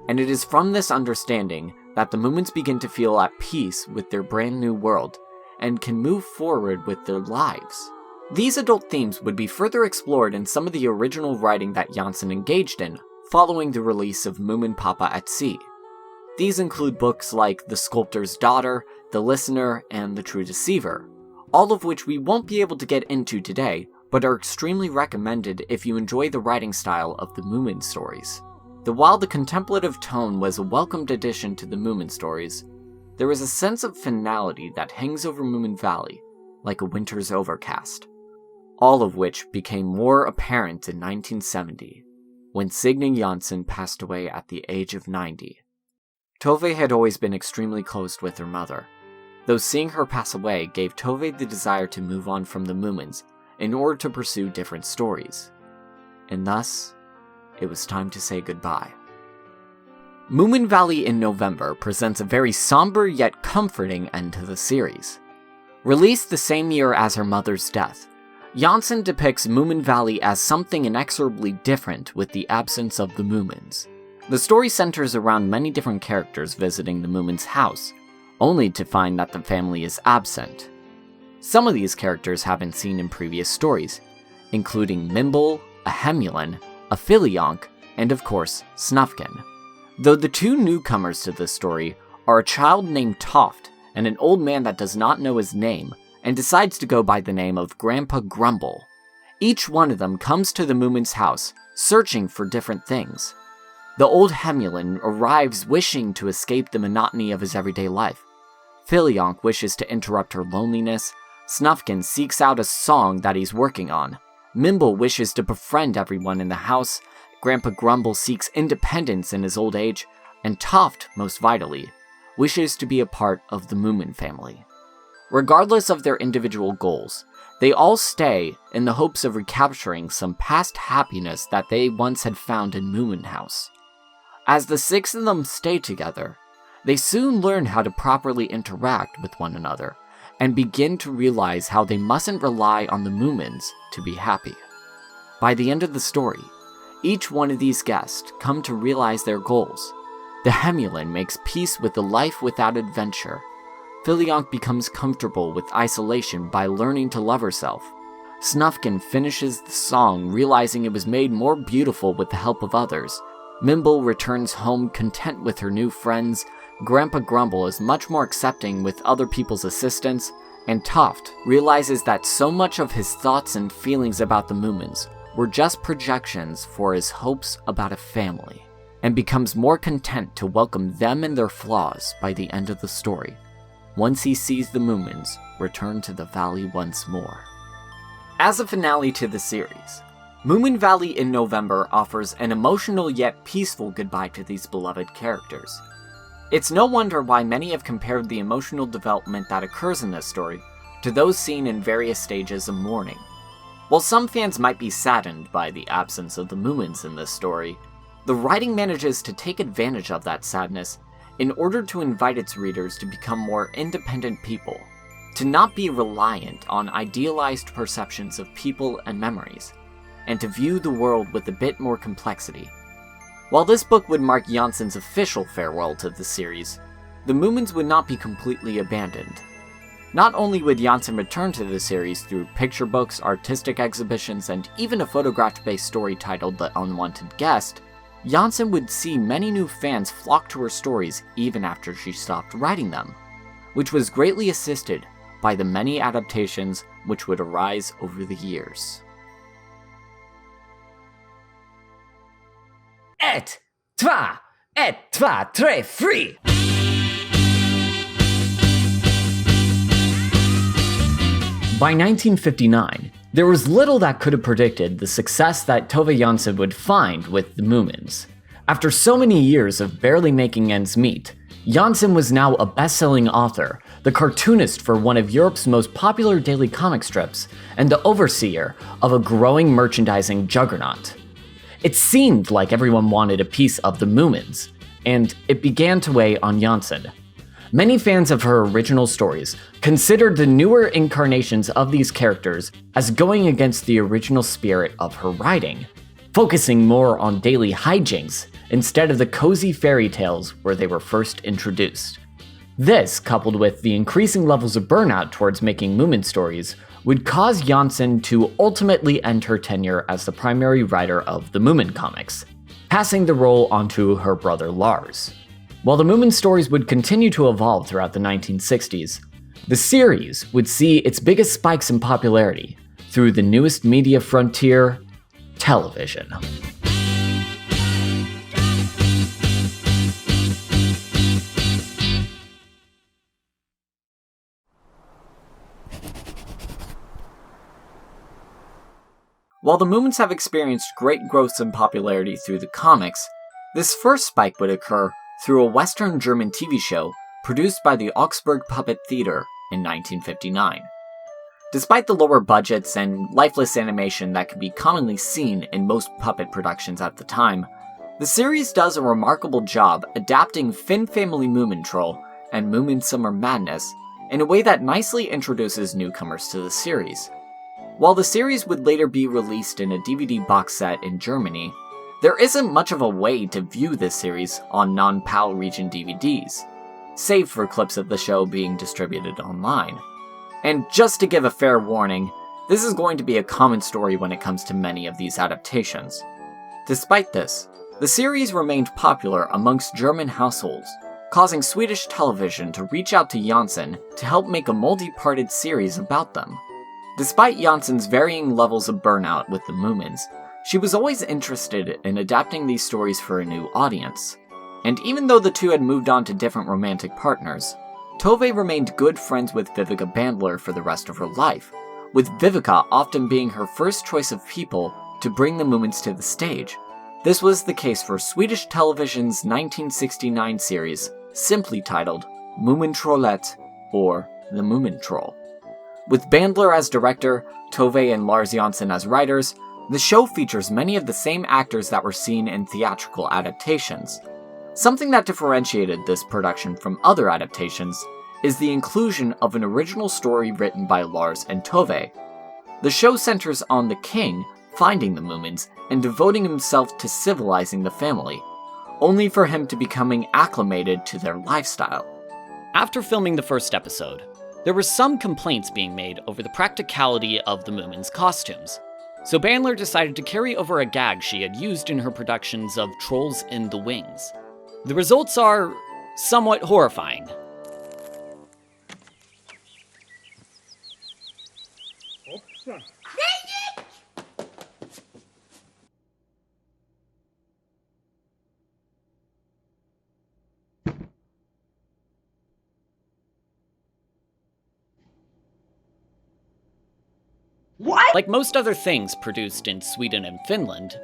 And it is from this understanding that the Moomins begin to feel at peace with their brand new world and can move forward with their lives. These adult themes would be further explored in some of the original writing that Jansson engaged in following the release of Moomin Papa at Sea. These include books like The Sculptor's Daughter, The Listener, and The True Deceiver, all of which we won't be able to get into today, but are extremely recommended if you enjoy the writing style of the Moomin stories. While the contemplative tone was a welcomed addition to the Moomin stories, there is a sense of finality that hangs over Moomin Valley, like a winter's overcast, all of which became more apparent in 1970, when Signe Jansen passed away at the age of 90. Tove had always been extremely close with her mother, though seeing her pass away gave Tove the desire to move on from the Moomins in order to pursue different stories. And thus, it was time to say goodbye. Moomin Valley in November presents a very somber yet comforting end to the series. Released the same year as her mother's death, Jansen depicts Moomin Valley as something inexorably different with the absence of the Moomins. The story centers around many different characters visiting the Moomins' house, only to find that the family is absent. Some of these characters have been seen in previous stories, including Mimble, a Hemulan, a Filionk, and of course, Snufkin. Though the two newcomers to this story are a child named Toft and an old man that does not know his name and decides to go by the name of Grandpa Grumble. Each one of them comes to the Moomin's house, searching for different things. The old Hemulan arrives wishing to escape the monotony of his everyday life. Filionk wishes to interrupt her loneliness. Snufkin seeks out a song that he's working on. Mimble wishes to befriend everyone in the house. Grandpa Grumble seeks independence in his old age, and Toft, most vitally, wishes to be a part of the Moomin family. Regardless of their individual goals, they all stay in the hopes of recapturing some past happiness that they once had found in Moomin House. As the six of them stay together, they soon learn how to properly interact with one another, and begin to realize how they mustn't rely on the Moomins to be happy. By the end of the story, each one of these guests come to realize their goals. The Hemulan makes peace with the life without adventure. Filionk becomes comfortable with isolation by learning to love herself. Snufkin finishes the song realizing it was made more beautiful with the help of others. Mimble returns home content with her new friends. Grandpa Grumble is much more accepting with other people's assistance. And Toft realizes that so much of his thoughts and feelings about the Moomins were just projections for his hopes about a family, and becomes more content to welcome them and their flaws by the end of the story, once he sees the Moomins return to the valley once more. As a finale to the series, Moomin Valley in November offers an emotional yet peaceful goodbye to these beloved characters. It's no wonder why many have compared the emotional development that occurs in this story to those seen in various stages of mourning. While some fans might be saddened by the absence of the Moomins in this story, the writing manages to take advantage of that sadness in order to invite its readers to become more independent people, to not be reliant on idealized perceptions of people and memories, and to view the world with a bit more complexity. While this book would mark Jansen's official farewell to the series, the Moomins would not be completely abandoned. Not only would Jansen return to the series through picture books, artistic exhibitions, and even a photograph-based story titled The Unwanted Guest, Jansen would see many new fans flock to her stories even after she stopped writing them, which was greatly assisted by the many adaptations which would arise over the years. Et, trois, tre, free! By 1959, there was little that could have predicted the success that Tove Jansson would find with the Moomins. After so many years of barely making ends meet, Jansson was now a best-selling author, the cartoonist for one of Europe's most popular daily comic strips, and the overseer of a growing merchandising juggernaut. It seemed like everyone wanted a piece of the Moomins, and it began to weigh on Jansson. Many fans of her original stories considered the newer incarnations of these characters as going against the original spirit of her writing, focusing more on daily hijinks instead of the cozy fairy tales where they were first introduced. This, coupled with the increasing levels of burnout towards making Moomin stories, would cause Jansson to ultimately end her tenure as the primary writer of the Moomin comics, passing the role onto her brother Lars. While the Moomin stories would continue to evolve throughout the 1960s, the series would see its biggest spikes in popularity through the newest media frontier, television. While the Moomins have experienced great growths in popularity through the comics, this first spike would occur through a Western German TV show produced by the Augsburg Puppet Theater in 1959. Despite the lower budgets and lifeless animation that could be commonly seen in most puppet productions at the time, the series does a remarkable job adapting Finn Family Moomin Troll and Moomin Summer Madness in a way that nicely introduces newcomers to the series. While the series would later be released in a DVD box set in Germany, there isn't much of a way to view this series on non-PAL region DVDs, save for clips of the show being distributed online. And just to give a fair warning, this is going to be a common story when it comes to many of these adaptations. Despite this, the series remained popular amongst German households, causing Swedish television to reach out to Janssen to help make a multi-parted series about them. Despite Janssen's varying levels of burnout with the Moomins, she was always interested in adapting these stories for a new audience. And even though the two had moved on to different romantic partners, Tove remained good friends with Vivica Bandler for the rest of her life, with Vivica often being her first choice of people to bring the Moomins to the stage. This was the case for Swedish television's 1969 series, simply titled Moomin Trollette, or The Moomin Troll. With Bandler as director, Tove and Lars Janssen as writers, the show features many of the same actors that were seen in theatrical adaptations. Something that differentiated this production from other adaptations is the inclusion of an original story written by Lars and Tove. The show centers on the king finding the Moomins and devoting himself to civilizing the family, only for him to becoming acclimated to their lifestyle. After filming the first episode, there were some complaints being made over the practicality of the Moomins' costumes, so Bandler decided to carry over a gag she had used in her productions of Trolls in the Wings. The results are somewhat horrifying. What? Like most other things produced in Sweden and Finland,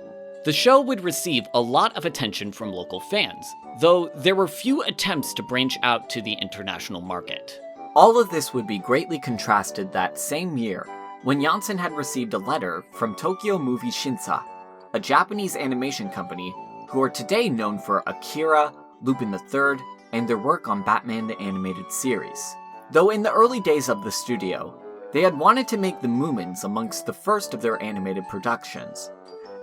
the show would receive a lot of attention from local fans, though there were few attempts to branch out to the international market. All of this would be greatly contrasted that same year when Janssen had received a letter from Tokyo Movie Shinsa, a Japanese animation company who are today known for Akira, Lupin III, and their work on Batman the Animated Series. Though in the early days of the studio, they had wanted to make the Moomins amongst the first of their animated productions.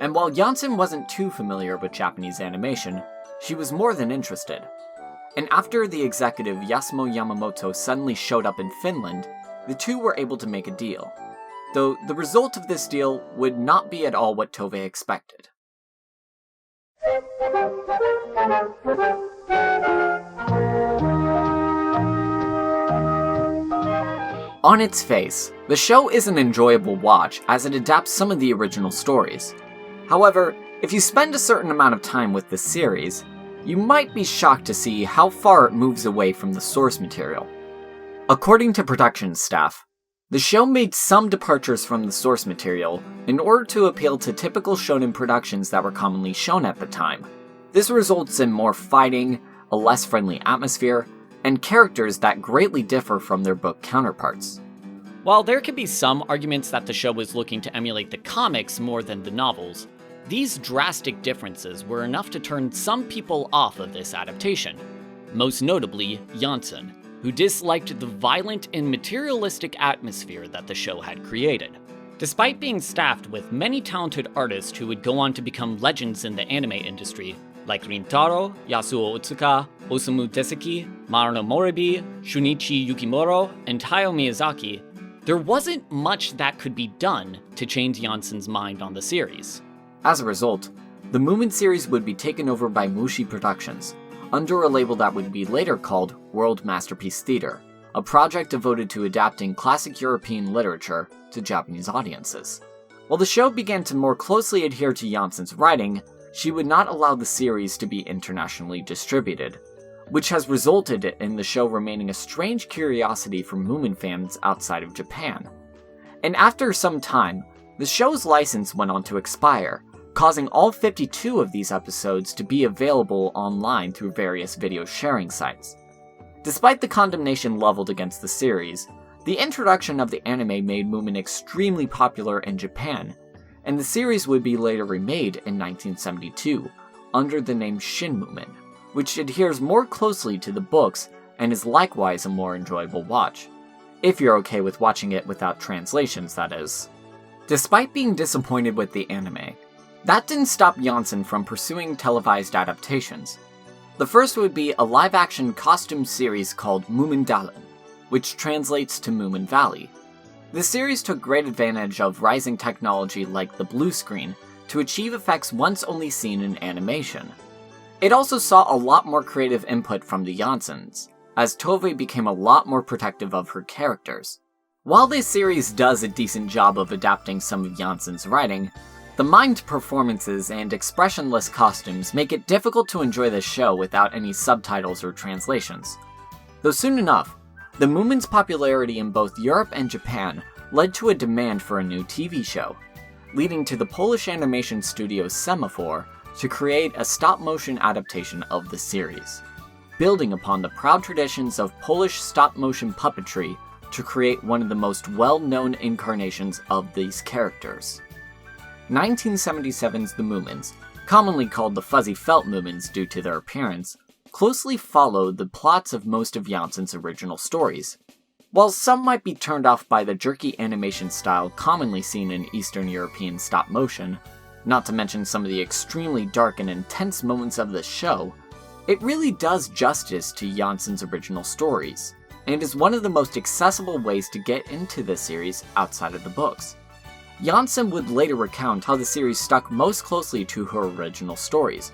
And while Janssen wasn't too familiar with Japanese animation, she was more than interested. And after the executive Yasuo Yamamoto suddenly showed up in Finland, the two were able to make a deal. Though the result of this deal would not be at all what Tove expected. On its face, the show is an enjoyable watch as it adapts some of the original stories. However, if you spend a certain amount of time with the series, you might be shocked to see how far it moves away from the source material. According to production staff, the show made some departures from the source material in order to appeal to typical shonen productions that were commonly shown at the time. This results in more fighting, a less friendly atmosphere, and characters that greatly differ from their book counterparts. While there could be some arguments that the show was looking to emulate the comics more than the novels, these drastic differences were enough to turn some people off of this adaptation, most notably Janssen, who disliked the violent and materialistic atmosphere that the show had created. Despite being staffed with many talented artists who would go on to become legends in the anime industry, like Rintaro, Yasuo Otsuka, Osamu Teseki, Marano Moribi, Shunichi Yukimuro, and Hayao Miyazaki, there wasn't much that could be done to change Janssen's mind on the series. As a result, the Moomin series would be taken over by Mushi Productions, under a label that would be later called World Masterpiece Theater, a project devoted to adapting classic European literature to Japanese audiences. While the show began to more closely adhere to Janssen's writing, she would not allow the series to be internationally distributed, which has resulted in the show remaining a strange curiosity for Moomin fans outside of Japan. And after some time, the show's license went on to expire, causing all 52 of these episodes to be available online through various video sharing sites. Despite the condemnation leveled against the series, the introduction of the anime made Moomin extremely popular in Japan, and the series would be later remade in 1972 under the name Shin Moomin, which adheres more closely to the books and is likewise a more enjoyable watch. If you're okay with watching it without translations, that is. Despite being disappointed with the anime, that didn't stop Janssen from pursuing televised adaptations. The first would be a live-action costume series called Moomindalen, which translates to Moomin Valley. The series took great advantage of rising technology like the blue screen to achieve effects once only seen in animation. It also saw a lot more creative input from the Janssens, as Tovei became a lot more protective of her characters. While this series does a decent job of adapting some of Janssen's writing, the mimed performances and expressionless costumes make it difficult to enjoy the show without any subtitles or translations. Though soon enough, the Moomin's popularity in both Europe and Japan led to a demand for a new TV show, leading to the Polish animation studio Semaphore to create a stop-motion adaptation of the series, building upon the proud traditions of Polish stop-motion puppetry to create one of the most well-known incarnations of these characters. 1977's The Moomins, commonly called the Fuzzy Felt Moomins due to their appearance, closely followed the plots of most of Janssen's original stories. While some might be turned off by the jerky animation style commonly seen in Eastern European stop-motion, not to mention some of the extremely dark and intense moments of the show, it really does justice to Janssen's original stories, and is one of the most accessible ways to get into this series outside of the books. Janssen would later recount how the series stuck most closely to her original stories,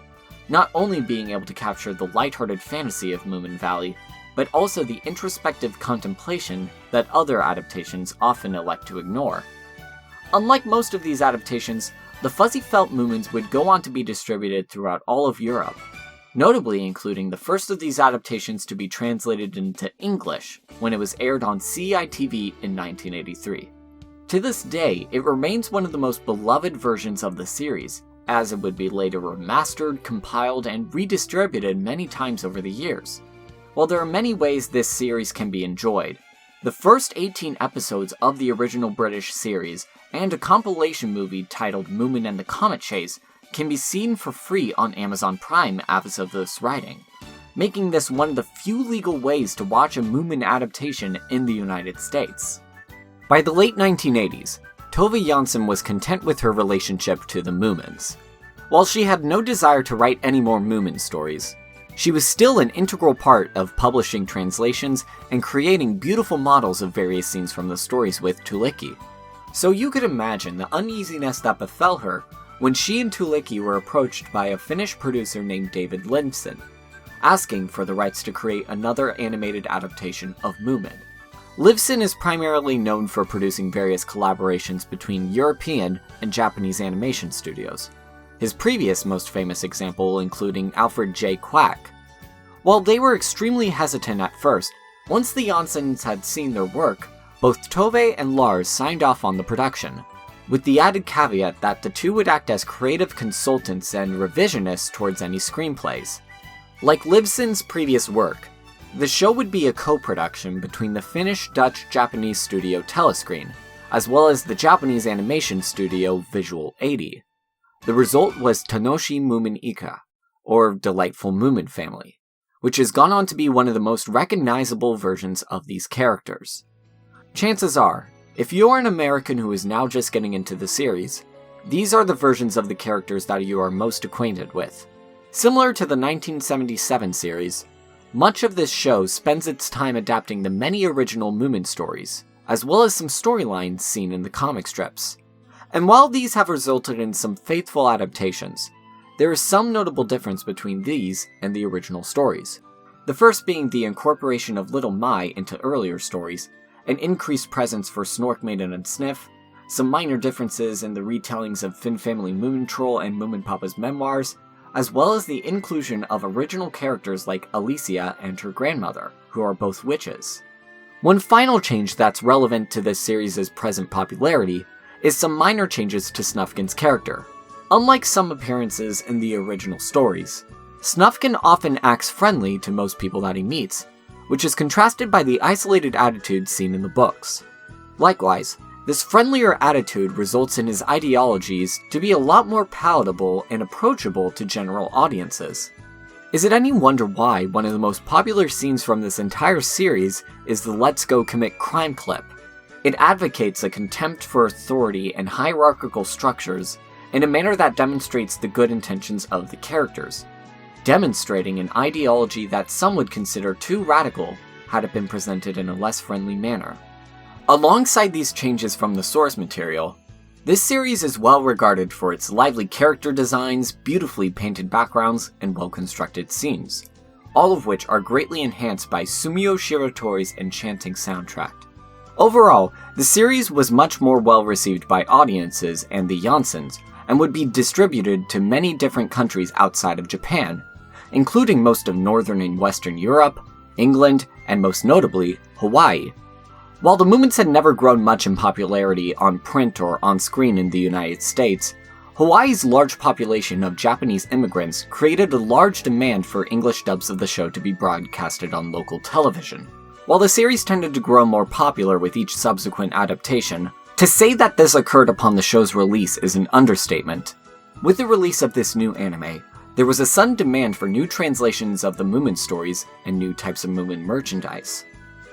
not only being able to capture the lighthearted fantasy of Moomin Valley, but also the introspective contemplation that other adaptations often elect to ignore. Unlike most of these adaptations, the Fuzzy Felt Moomins would go on to be distributed throughout all of Europe, notably including the first of these adaptations to be translated into English when it was aired on CITV in 1983. To this day, it remains one of the most beloved versions of the series, as it would be later remastered, compiled, and redistributed many times over the years. While there are many ways this series can be enjoyed, the first 18 episodes of the original British series and a compilation movie titled Moomin and the Comet Chase can be seen for free on Amazon Prime as of this writing, making this one of the few legal ways to watch a Moomin adaptation in the United States. By the late 1980s, Tove Jansson was content with her relationship to the Moomins. While she had no desire to write any more Moomin stories, she was still an integral part of publishing translations and creating beautiful models of various scenes from the stories with Tuulikki. So you could imagine the uneasiness that befell her when she and Tuulikki were approached by a Finnish producer named David Lindson, asking for the rights to create another animated adaptation of Moomin. Livson is primarily known for producing various collaborations between European and Japanese animation studios, his previous most famous example including Alfred J. Quack. While they were extremely hesitant at first, once the Janssens had seen their work, both Tove and Lars signed off on the production, with the added caveat that the two would act as creative consultants and revisionists towards any screenplays. Like Livson's previous work, the show would be a co-production between the Finnish-Dutch-Japanese studio Telescreen, as well as the Japanese animation studio Visual 80. The result was Tanoshi Moomin Ika, or Delightful Moomin Family, which has gone on to be one of the most recognizable versions of these characters. Chances are, if you're an American who is now just getting into the series, these are the versions of the characters that you are most acquainted with. Similar to the 1977 series, much of this show spends its time adapting the many original Moomin stories, as well as some storylines seen in the comic strips. And while these have resulted in some faithful adaptations, There is some notable difference between these and the original stories. The first being the incorporation of Little Mai into earlier stories, an increased presence for Snork Maiden and Sniff, some minor differences in the retellings of Finn Family Moomin Troll and Moomin Papa's memoirs, as well as the inclusion of original characters like Alicia and her grandmother, who are both witches. One final change that's relevant to this series' present popularity is some minor changes to Snufkin's character. Unlike some appearances in the original stories, Snufkin often acts friendly to most people that he meets, which is contrasted by the isolated attitude seen in the books. Likewise, this friendlier attitude results in his ideologies to be a lot more palatable and approachable to general audiences. Is it any wonder why one of the most popular scenes from this entire series is the Let's Go Commit Crime clip? It advocates a contempt for authority and hierarchical structures in a manner that demonstrates the good intentions of the characters, demonstrating an ideology that some would consider too radical had it been presented in a less friendly manner. Alongside these changes from the source material, this series is well regarded for its lively character designs, beautifully painted backgrounds, and well-constructed scenes, all of which are greatly enhanced by Sumio Shiratori's enchanting soundtrack. Overall, the series was much more well received by audiences and the Jansens, and would be distributed to many different countries outside of Japan, including most of Northern and Western Europe, England, and most notably, Hawaii. While the Moomins had never grown much in popularity on print or on screen in the United States, Hawaii's large population of Japanese immigrants created a large demand for English dubs of the show to be broadcasted on local television. While the series tended to grow more popular with each subsequent adaptation, to say that this occurred upon the show's release is an understatement. With the release of this new anime, there was a sudden demand for new translations of the Moomin stories and new types of Moomin merchandise.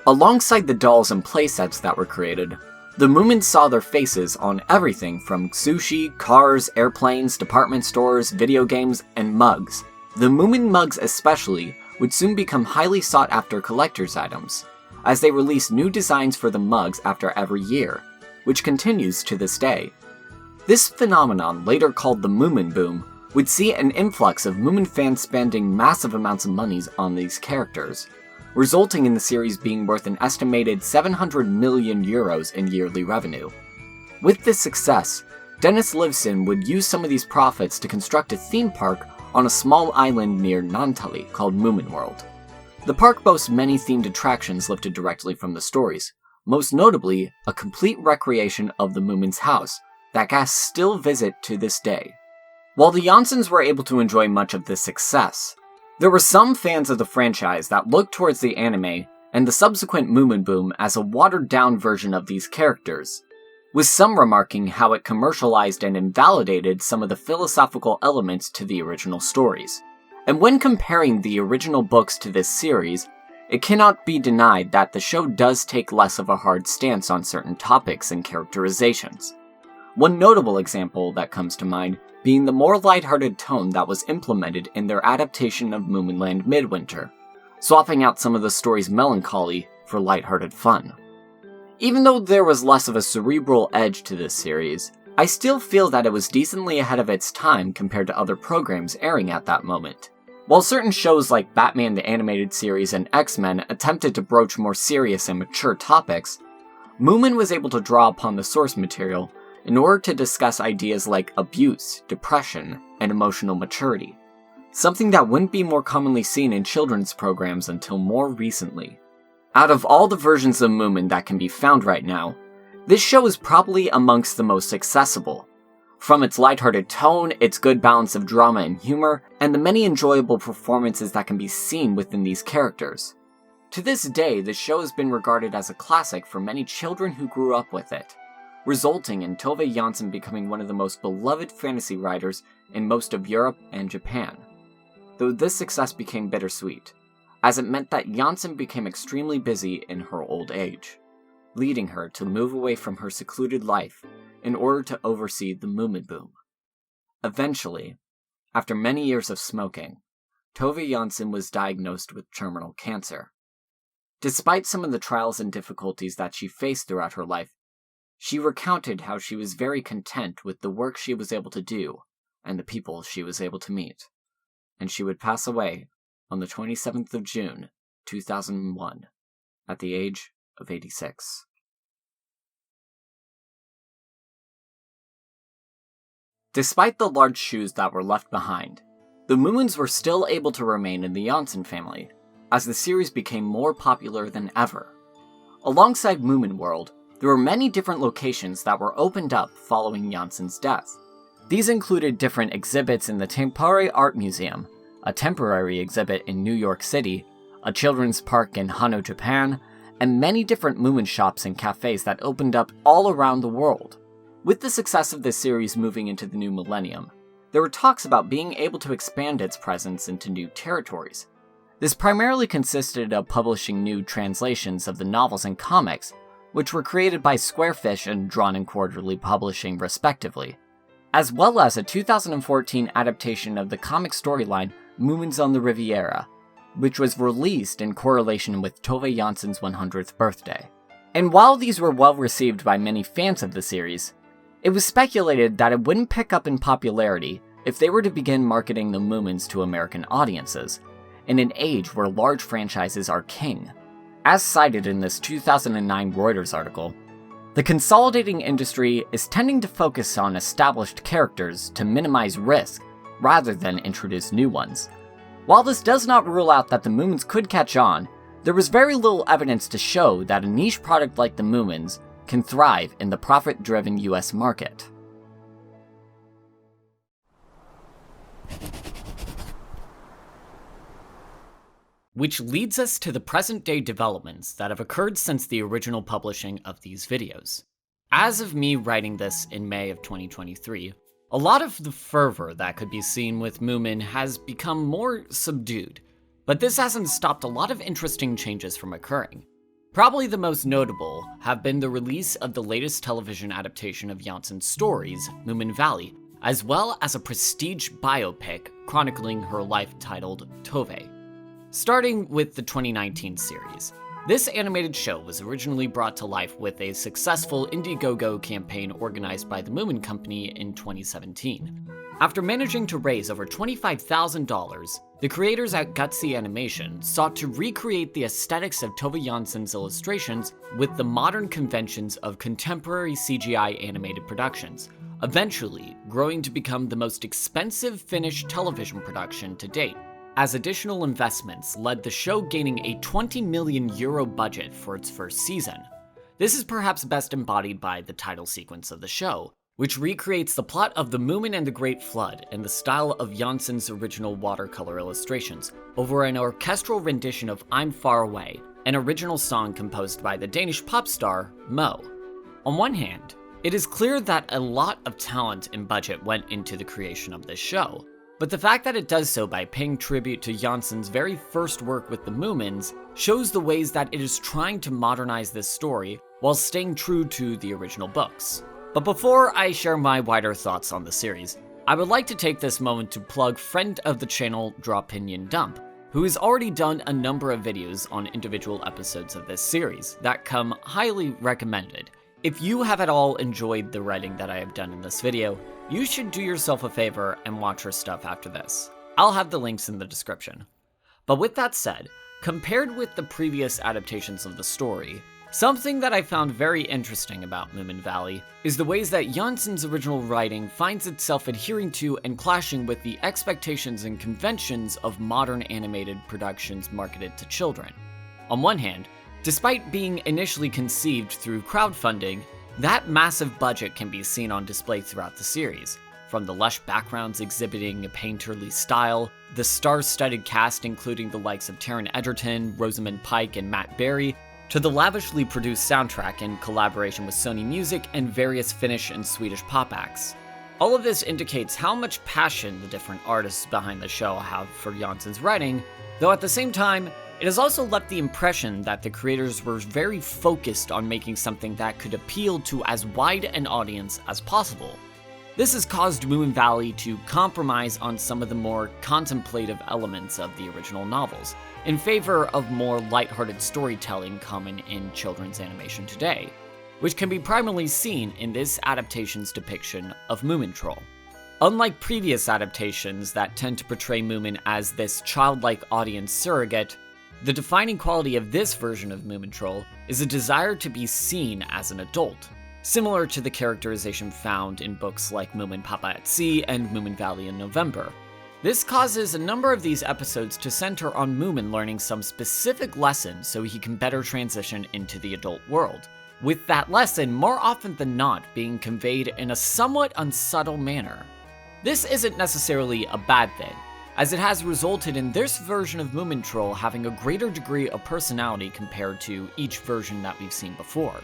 Alongside the dolls and playsets that were created, the Moomins saw their faces on everything from sushi, cars, airplanes, department stores, video games, and mugs. The Moomin mugs especially would soon become highly sought after collector's items, as they released new designs for the mugs after every year, which continues to this day. This phenomenon, later called the Moomin Boom, would see an influx of Moomin fans spending massive amounts of monies on these characters, resulting in the series being worth an estimated 700 million euros in yearly revenue. With this success, Dennis Livson would use some of these profits to construct a theme park on a small island near Nantali called Moomin World. The park boasts many themed attractions lifted directly from the stories, most notably a complete recreation of the Moomin's house that guests still visit to this day. While the Jansens were able to enjoy much of this success, there were some fans of the franchise that looked towards the anime and the subsequent Moomin Boom as a watered-down version of these characters, with some remarking how it commercialized and invalidated some of the philosophical elements to the original stories. And when comparing the original books to this series, it cannot be denied that the show does take less of a hard stance on certain topics and characterizations. One notable example that comes to mind being the more lighthearted tone that was implemented in their adaptation of Moominland Midwinter, swapping out some of the story's melancholy for lighthearted fun. Even though there was less of a cerebral edge to this series, I still feel that it was decently ahead of its time compared to other programs airing at that moment. While certain shows like Batman the Animated Series and X-Men attempted to broach more serious and mature topics, Moomin was able to draw upon the source material in order to discuss ideas like abuse, depression, and emotional maturity, something that wouldn't be more commonly seen in children's programs until more recently. Out of all the versions of Moomin that can be found right now, this show is probably amongst the most accessible. From its lighthearted tone, its good balance of drama and humor, and the many enjoyable performances that can be seen within these characters. To this day, the show has been regarded as a classic for many children who grew up with it, resulting in Tove Jansson becoming one of the most beloved fantasy writers in most of Europe and Japan. Though this success became bittersweet, as it meant that Jansson became extremely busy in her old age, leading her to move away from her secluded life in order to oversee the Moomin Boom. Eventually, after many years of smoking, Tove Jansson was diagnosed with terminal cancer. Despite some of the trials and difficulties that she faced throughout her life, she recounted how she was very content with the work she was able to do, and the people she was able to meet. And she would pass away on the 27th of June, 2001, at the age of 86. Despite the large shoes that were left behind, the Moomins were still able to remain in the Janssen family, as the series became more popular than ever. Alongside Moomin World, there were many different locations that were opened up following Janssen's death. These included different exhibits in the Tampere Art Museum, a temporary exhibit in New York City, a children's park in Hano, Japan, and many different Moomin shops and cafes that opened up all around the world. With the success of this series moving into the new millennium, there were talks about being able to expand its presence into new territories. This primarily consisted of publishing new translations of the novels and comics, which were created by Squarefish and Drawn and Quarterly Publishing respectively, as well as a 2014 adaptation of the comic storyline Moomins on the Riviera, which was released in correlation with Tove Jansson's 100th birthday. And while these were well received by many fans of the series, it was speculated that it wouldn't pick up in popularity if they were to begin marketing the Moomins to American audiences, in an age where large franchises are king. As cited in this 2009 Reuters article, the consolidating industry is tending to focus on established characters to minimize risk rather than introduce new ones. While this does not rule out that the Moomins could catch on, there was very little evidence to show that a niche product like the Moomins can thrive in the profit-driven US market. Which leads us to the present-day developments that have occurred since the original publishing of these videos. As of me writing this in May of 2023, a lot of the fervor that could be seen with Moomin has become more subdued, but this hasn't stopped a lot of interesting changes from occurring. Probably the most notable have been the release of the latest television adaptation of Jansson's stories, Moomin Valley, as well as a prestige biopic chronicling her life titled Tove. Starting with the 2019 series, this animated show was originally brought to life with a successful Indiegogo campaign organized by the Moomin Company in 2017. After managing to raise over $25,000, the creators at Gutsy Animation sought to recreate the aesthetics of Tove Jansson's illustrations with the modern conventions of contemporary CGI animated productions, eventually growing to become the most expensive Finnish television production to date, as additional investments led the show gaining a €20 million budget for its first season. This is perhaps best embodied by the title sequence of the show, which recreates the plot of The Moomin and the Great Flood in the style of Jansson's original watercolor illustrations, over an orchestral rendition of I'm Far Away, an original song composed by the Danish pop star Mo. On one hand, it is clear that a lot of talent and budget went into the creation of this show, but the fact that it does so by paying tribute to Jansson's very first work with the Moomins shows the ways that it is trying to modernize this story while staying true to the original books. But before I share my wider thoughts on the series, I would like to take this moment to plug friend of the channel Dropinion Dump, who has already done a number of videos on individual episodes of this series that come highly recommended. If you have at all enjoyed the writing that I have done in this video, you should do yourself a favor and watch her stuff after this. I'll have the links in the description. But with that said, compared with the previous adaptations of the story, something that I found very interesting about Moomin Valley is the ways that Jansson's original writing finds itself adhering to and clashing with the expectations and conventions of modern animated productions marketed to children. On one hand, despite being initially conceived through crowdfunding, that massive budget can be seen on display throughout the series, from the lush backgrounds exhibiting a painterly style, the star-studded cast including the likes of Taron Egerton, Rosamund Pike, and Matt Berry, to the lavishly produced soundtrack in collaboration with Sony Music and various Finnish and Swedish pop acts. All of this indicates how much passion the different artists behind the show have for Jansson's writing, though at the same time, it has also left the impression that the creators were very focused on making something that could appeal to as wide an audience as possible. This has caused Moomin Valley to compromise on some of the more contemplative elements of the original novels, in favor of more lighthearted storytelling common in children's animation today, which can be primarily seen in this adaptation's depiction of Moomin Troll. Unlike previous adaptations that tend to portray Moomin as this childlike audience surrogate, the defining quality of this version of Moomin Troll is a desire to be seen as an adult, similar to the characterization found in books like Moomin Papa at Sea and Moomin Valley in November. This causes a number of these episodes to center on Moomin learning some specific lesson so he can better transition into the adult world, with that lesson more often than not being conveyed in a somewhat unsubtle manner. This isn't necessarily a bad thing, as it has resulted in this version of Moomin Troll having a greater degree of personality compared to each version that we've seen before.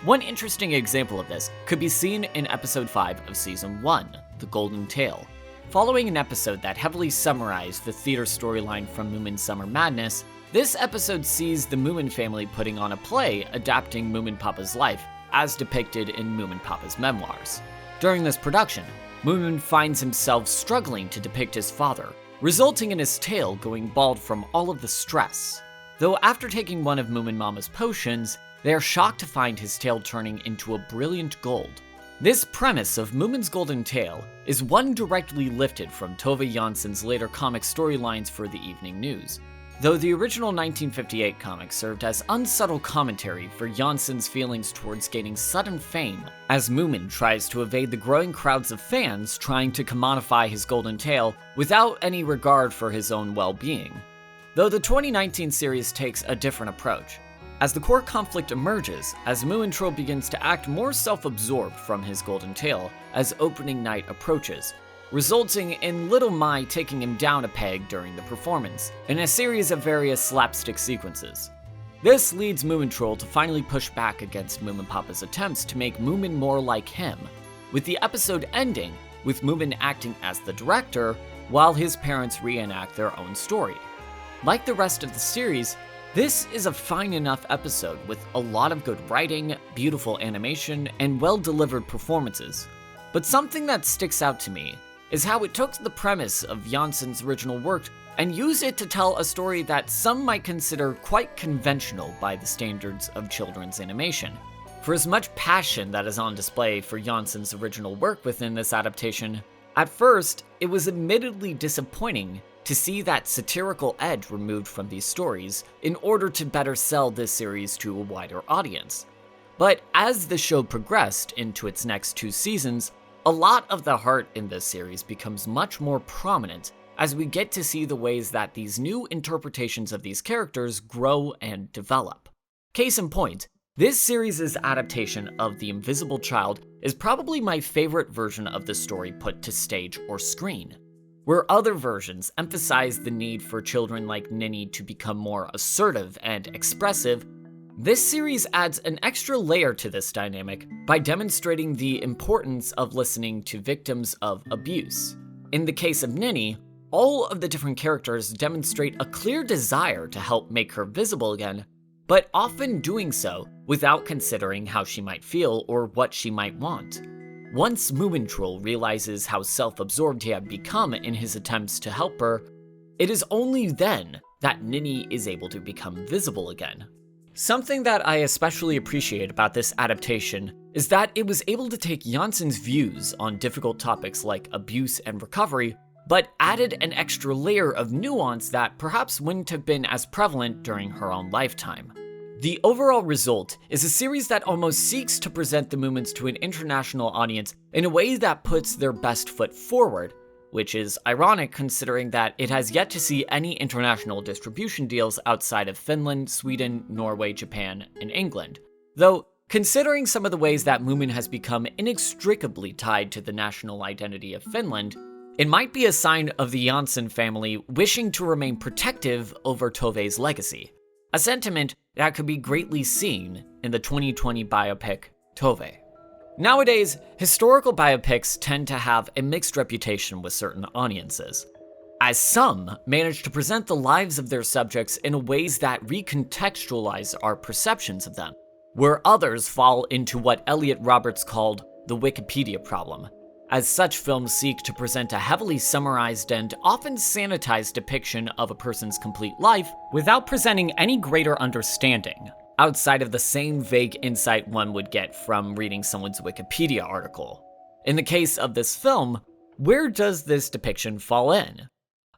One interesting example of this could be seen in episode 5 of season 1, The Golden Tale. Following an episode that heavily summarized the theater storyline from Moomin Summer Madness, this episode sees the Moomin family putting on a play adapting Moomin Papa's life, as depicted in Moomin Papa's memoirs. During this production, Moomin finds himself struggling to depict his father, resulting in his tail going bald from all of the stress. Though after taking one of Moomin Mama's potions, they are shocked to find his tail turning into a brilliant gold. This premise of Moomin's Golden Tail is one directly lifted from Tove Jansson's later comic storylines for the Evening News, though the original 1958 comic served as unsubtle commentary for Jansson's feelings towards gaining sudden fame, as Moomin tries to evade the growing crowds of fans trying to commodify his golden tail without any regard for his own well-being. Though the 2019 series takes a different approach, as the core conflict emerges, as Moomin Troll begins to act more self-absorbed from his golden tail as opening night approaches, resulting in Little Mai taking him down a peg during the performance, in a series of various slapstick sequences. This leads Moomin Troll to finally push back against Moomin Papa's attempts to make Moomin more like him, with the episode ending with Moomin acting as the director while his parents reenact their own story. Like the rest of the series, this is a fine enough episode with a lot of good writing, beautiful animation, and well-delivered performances. But something that sticks out to me is how it took the premise of Jansson's original work and used it to tell a story that some might consider quite conventional by the standards of children's animation. For as much passion that is on display for Jansson's original work within this adaptation, at first, it was admittedly disappointing to see that satirical edge removed from these stories in order to better sell this series to a wider audience. But as the show progressed into its next 2 seasons, a lot of the heart in this series becomes much more prominent as we get to see the ways that these new interpretations of these characters grow and develop. Case in point, this series' adaptation of The Invisible Child is probably my favorite version of the story put to stage or screen. Where other versions emphasize the need for children like Ninny to become more assertive and expressive, this series adds an extra layer to this dynamic by demonstrating the importance of listening to victims of abuse. In the case of Ninny, all of the different characters demonstrate a clear desire to help make her visible again, but often doing so without considering how she might feel or what she might want. Once Moomin Troll realizes how self-absorbed he had become in his attempts to help her, it is only then that Ninny is able to become visible again. Something that I especially appreciate about this adaptation is that it was able to take Jansson's views on difficult topics like abuse and recovery, but added an extra layer of nuance that perhaps wouldn't have been as prevalent during her own lifetime. The overall result is a series that almost seeks to present the Moomins to an international audience in a way that puts their best foot forward, which is ironic considering that it has yet to see any international distribution deals outside of Finland, Sweden, Norway, Japan, and England. Though, considering some of the ways that Moomin has become inextricably tied to the national identity of Finland, it might be a sign of the Jansson family wishing to remain protective over Tove's legacy. A sentiment that could be greatly seen in the 2020 biopic Tove. Nowadays, historical biopics tend to have a mixed reputation with certain audiences, as some manage to present the lives of their subjects in ways that recontextualize our perceptions of them, where others fall into what Elliot Roberts called the Wikipedia problem, as such films seek to present a heavily summarized and often sanitized depiction of a person's complete life without presenting any greater understanding, outside of the same vague insight one would get from reading someone's Wikipedia article. In the case of this film, Where does this depiction fall in?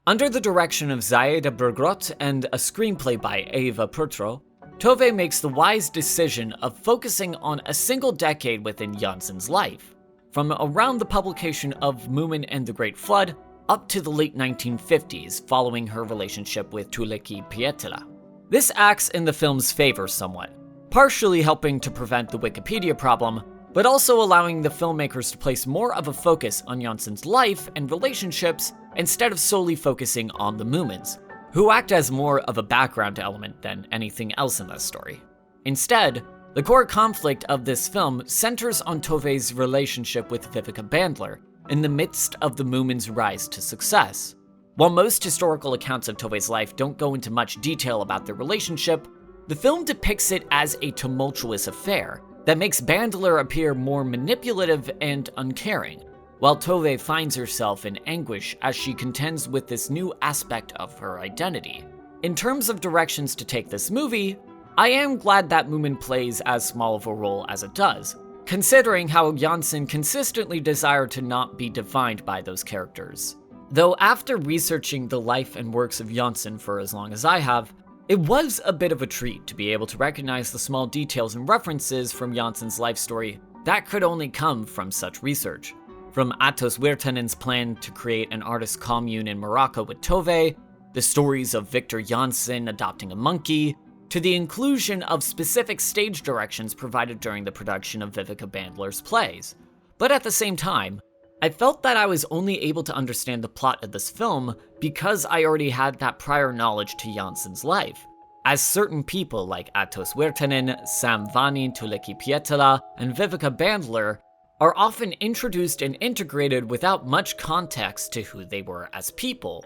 Under the direction of Zaida Bergrot and a screenplay by Eva Pertro, Tove makes the wise decision of focusing on a single decade within Janssen's life, from around the publication of Moomin and the Great Flood up to the late 1950s following her relationship with Tuulikki Pietilä. This acts in the film's favor somewhat, partially helping to prevent the Wikipedia problem, but also allowing the filmmakers to place more of a focus on Janssen's life and relationships instead of solely focusing on the Moomins, who act as more of a background element than anything else in this story. Instead, the core conflict of this film centers on Tove's relationship with Vivica Bandler in the midst of the Moomins' rise to success. While most historical accounts of Tove's life don't go into much detail about their relationship, the film depicts it as a tumultuous affair that makes Bandler appear more manipulative and uncaring, while Tove finds herself in anguish as she contends with this new aspect of her identity. In terms of directions to take this movie, I am glad that Moomin plays as small of a role as it does, considering how Janssen consistently desired to not be defined by those characters. Though after researching the life and works of Janssen for as long as I have, it was a bit of a treat to be able to recognize the small details and references from Janssen's life story that could only come from such research. From Atos Wirtanen's plan to create an artist commune in Morocco with Tove, the stories of Victor Janssen adopting a monkey, to the inclusion of specific stage directions provided during the production of Vivica Bandler's plays. But at the same time, I felt that I was only able to understand the plot of this film because I already had that prior knowledge to Janssen's life, as certain people like Atos Wirtanen, Sam Vani, Tuulikki Pietilä, and Vivica Bandler are often introduced and integrated without much context to who they were as people.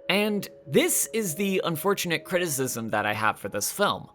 And this is the unfortunate criticism that I have for this film.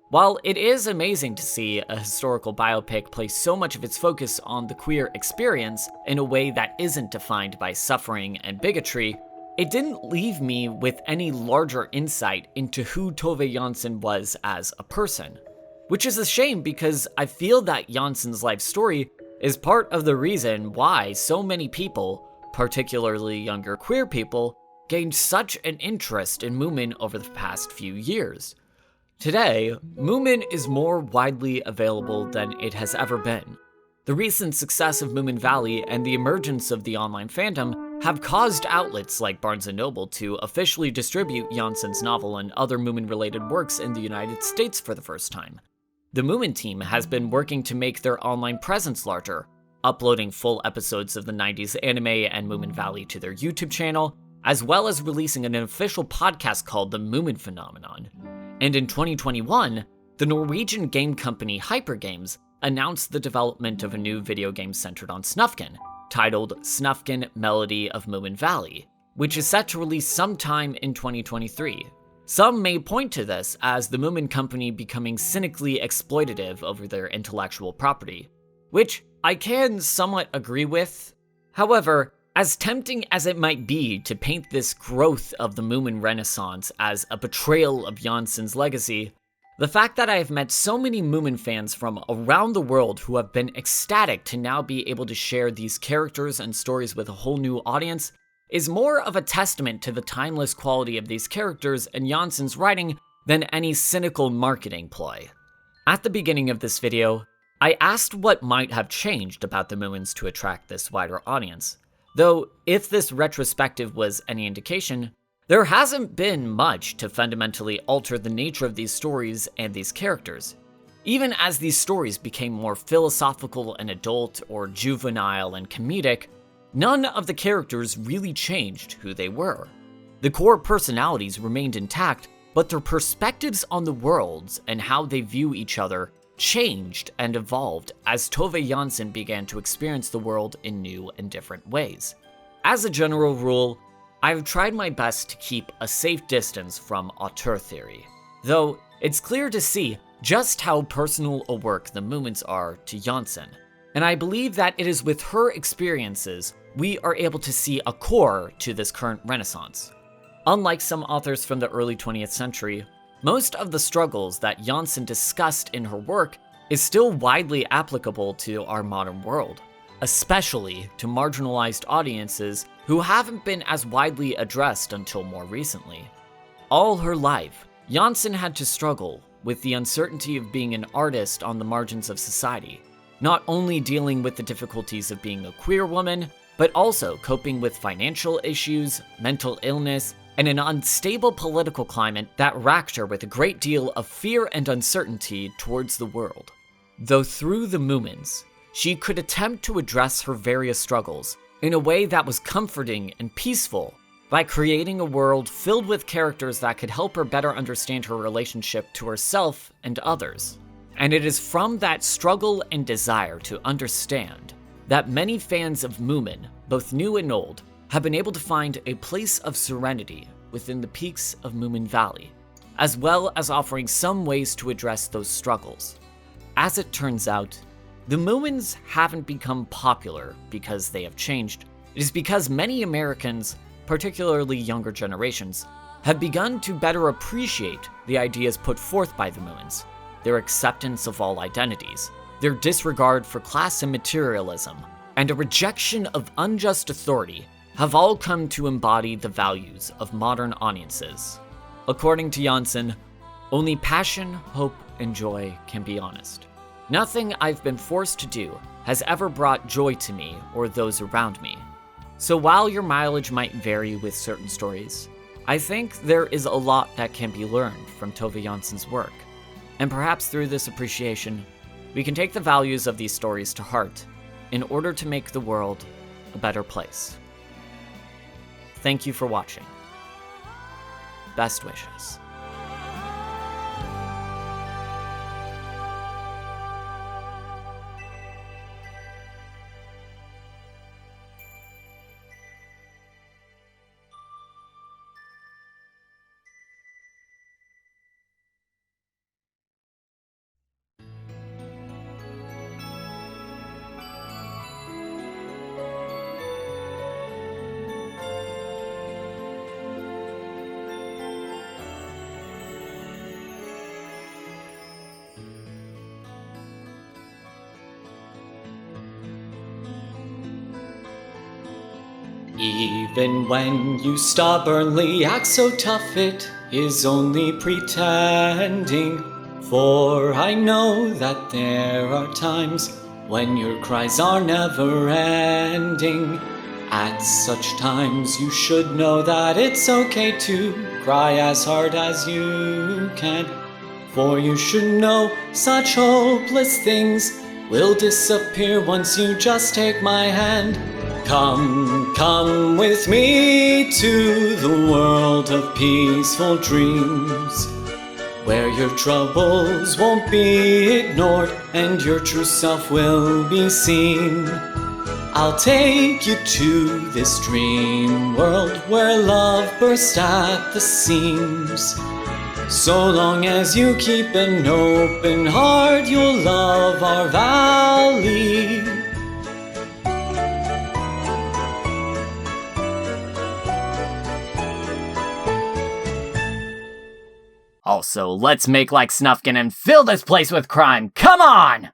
While it is amazing to see a historical biopic place so much of its focus on the queer experience in a way that isn't defined by suffering and bigotry, it didn't leave me with any larger insight into who Tove Jansson was as a person. Which is a shame because I feel that Janssen's life story is part of the reason why so many people, particularly younger queer people, gained such an interest in Moomin over the past few years. Today, Moomin is more widely available than it has ever been. The recent success of Moomin Valley and the emergence of the online fandom have caused outlets like Barnes & Noble to officially distribute Janssen's novel and other Moomin-related works in the United States for the first time. The Moomin team has been working to make their online presence larger, uploading full episodes of the 90s anime and Moomin Valley to their YouTube channel, as well as releasing an official podcast called The Moomin Phenomenon. And in 2021, the Norwegian game company Hypergames announced the development of a new video game centered on Snufkin, titled Snufkin Melody of Moomin Valley, which is set to release sometime in 2023. Some may point to this as the Moomin company becoming cynically exploitative over their intellectual property, which I can somewhat agree with. However, as tempting as it might be to paint this growth of the Moomin Renaissance as a betrayal of Janssen's legacy, the fact that I have met so many Moomin fans from around the world who have been ecstatic to now be able to share these characters and stories with a whole new audience is more of a testament to the timeless quality of these characters and Janssen's writing than any cynical marketing ploy. At the beginning of this video, I asked what might have changed about the Moomins to attract this wider audience. Though, if this retrospective was any indication, there hasn't been much to fundamentally alter the nature of these stories and these characters. Even as these stories became more philosophical and adult or juvenile and comedic, none of the characters really changed who they were. The core personalities remained intact, but their perspectives on the worlds and how they view each other changed and evolved as Tove Jansson began to experience the world in new and different ways. As a general rule, I've tried my best to keep a safe distance from auteur theory, though it's clear to see just how personal a work the Moomins are to Jansson, and I believe that it is with her experiences we are able to see a core to this current renaissance. Unlike some authors from the early 20th century, most of the struggles that Jansson discussed in her work is still widely applicable to our modern world. especially to marginalized audiences who haven't been as widely addressed until more recently. All her life, Janssen had to struggle with the uncertainty of being an artist on the margins of society, not only dealing with the difficulties of being a queer woman, but also coping with financial issues, mental illness, and an unstable political climate that racked her with a great deal of fear and uncertainty towards the world. Though through the Moomins, she could attempt to address her various struggles in a way that was comforting and peaceful by creating a world filled with characters that could help her better understand her relationship to herself and others. And it is from that struggle and desire to understand that many fans of Moomin, both new and old, have been able to find a place of serenity within the peaks of Moomin Valley, as well as offering some ways to address those struggles. As it turns out, the Moomins haven't become popular because they have changed. It is because many Americans, particularly younger generations, have begun to better appreciate the ideas put forth by the Moomins, their acceptance of all identities, their disregard for class and materialism, and a rejection of unjust authority have all come to embody the values of modern audiences. According to Janssen, only passion, hope, and joy can be honest. Nothing I've been forced to do has ever brought joy to me or those around me. So while your mileage might vary with certain stories, I think there is a lot that can be learned from Tove Jansson's work. And perhaps through this appreciation, we can take the values of these stories to heart in order to make the world a better place. Thank you for watching. Best wishes. Even when you stubbornly act so tough, it is only pretending. For I know that there are times when your cries are never ending. At such times you should know that it's okay to cry as hard as you can. For you should know such hopeless things will disappear once you just take my hand. Come with me to the world of peaceful dreams, where your troubles won't be ignored and your true self will be seen. I'll take you to this dream world where love bursts at the seams. So long as you keep an open heart, you'll love our valley. Also, let's make like Snufkin and fill this place with crime. Come on!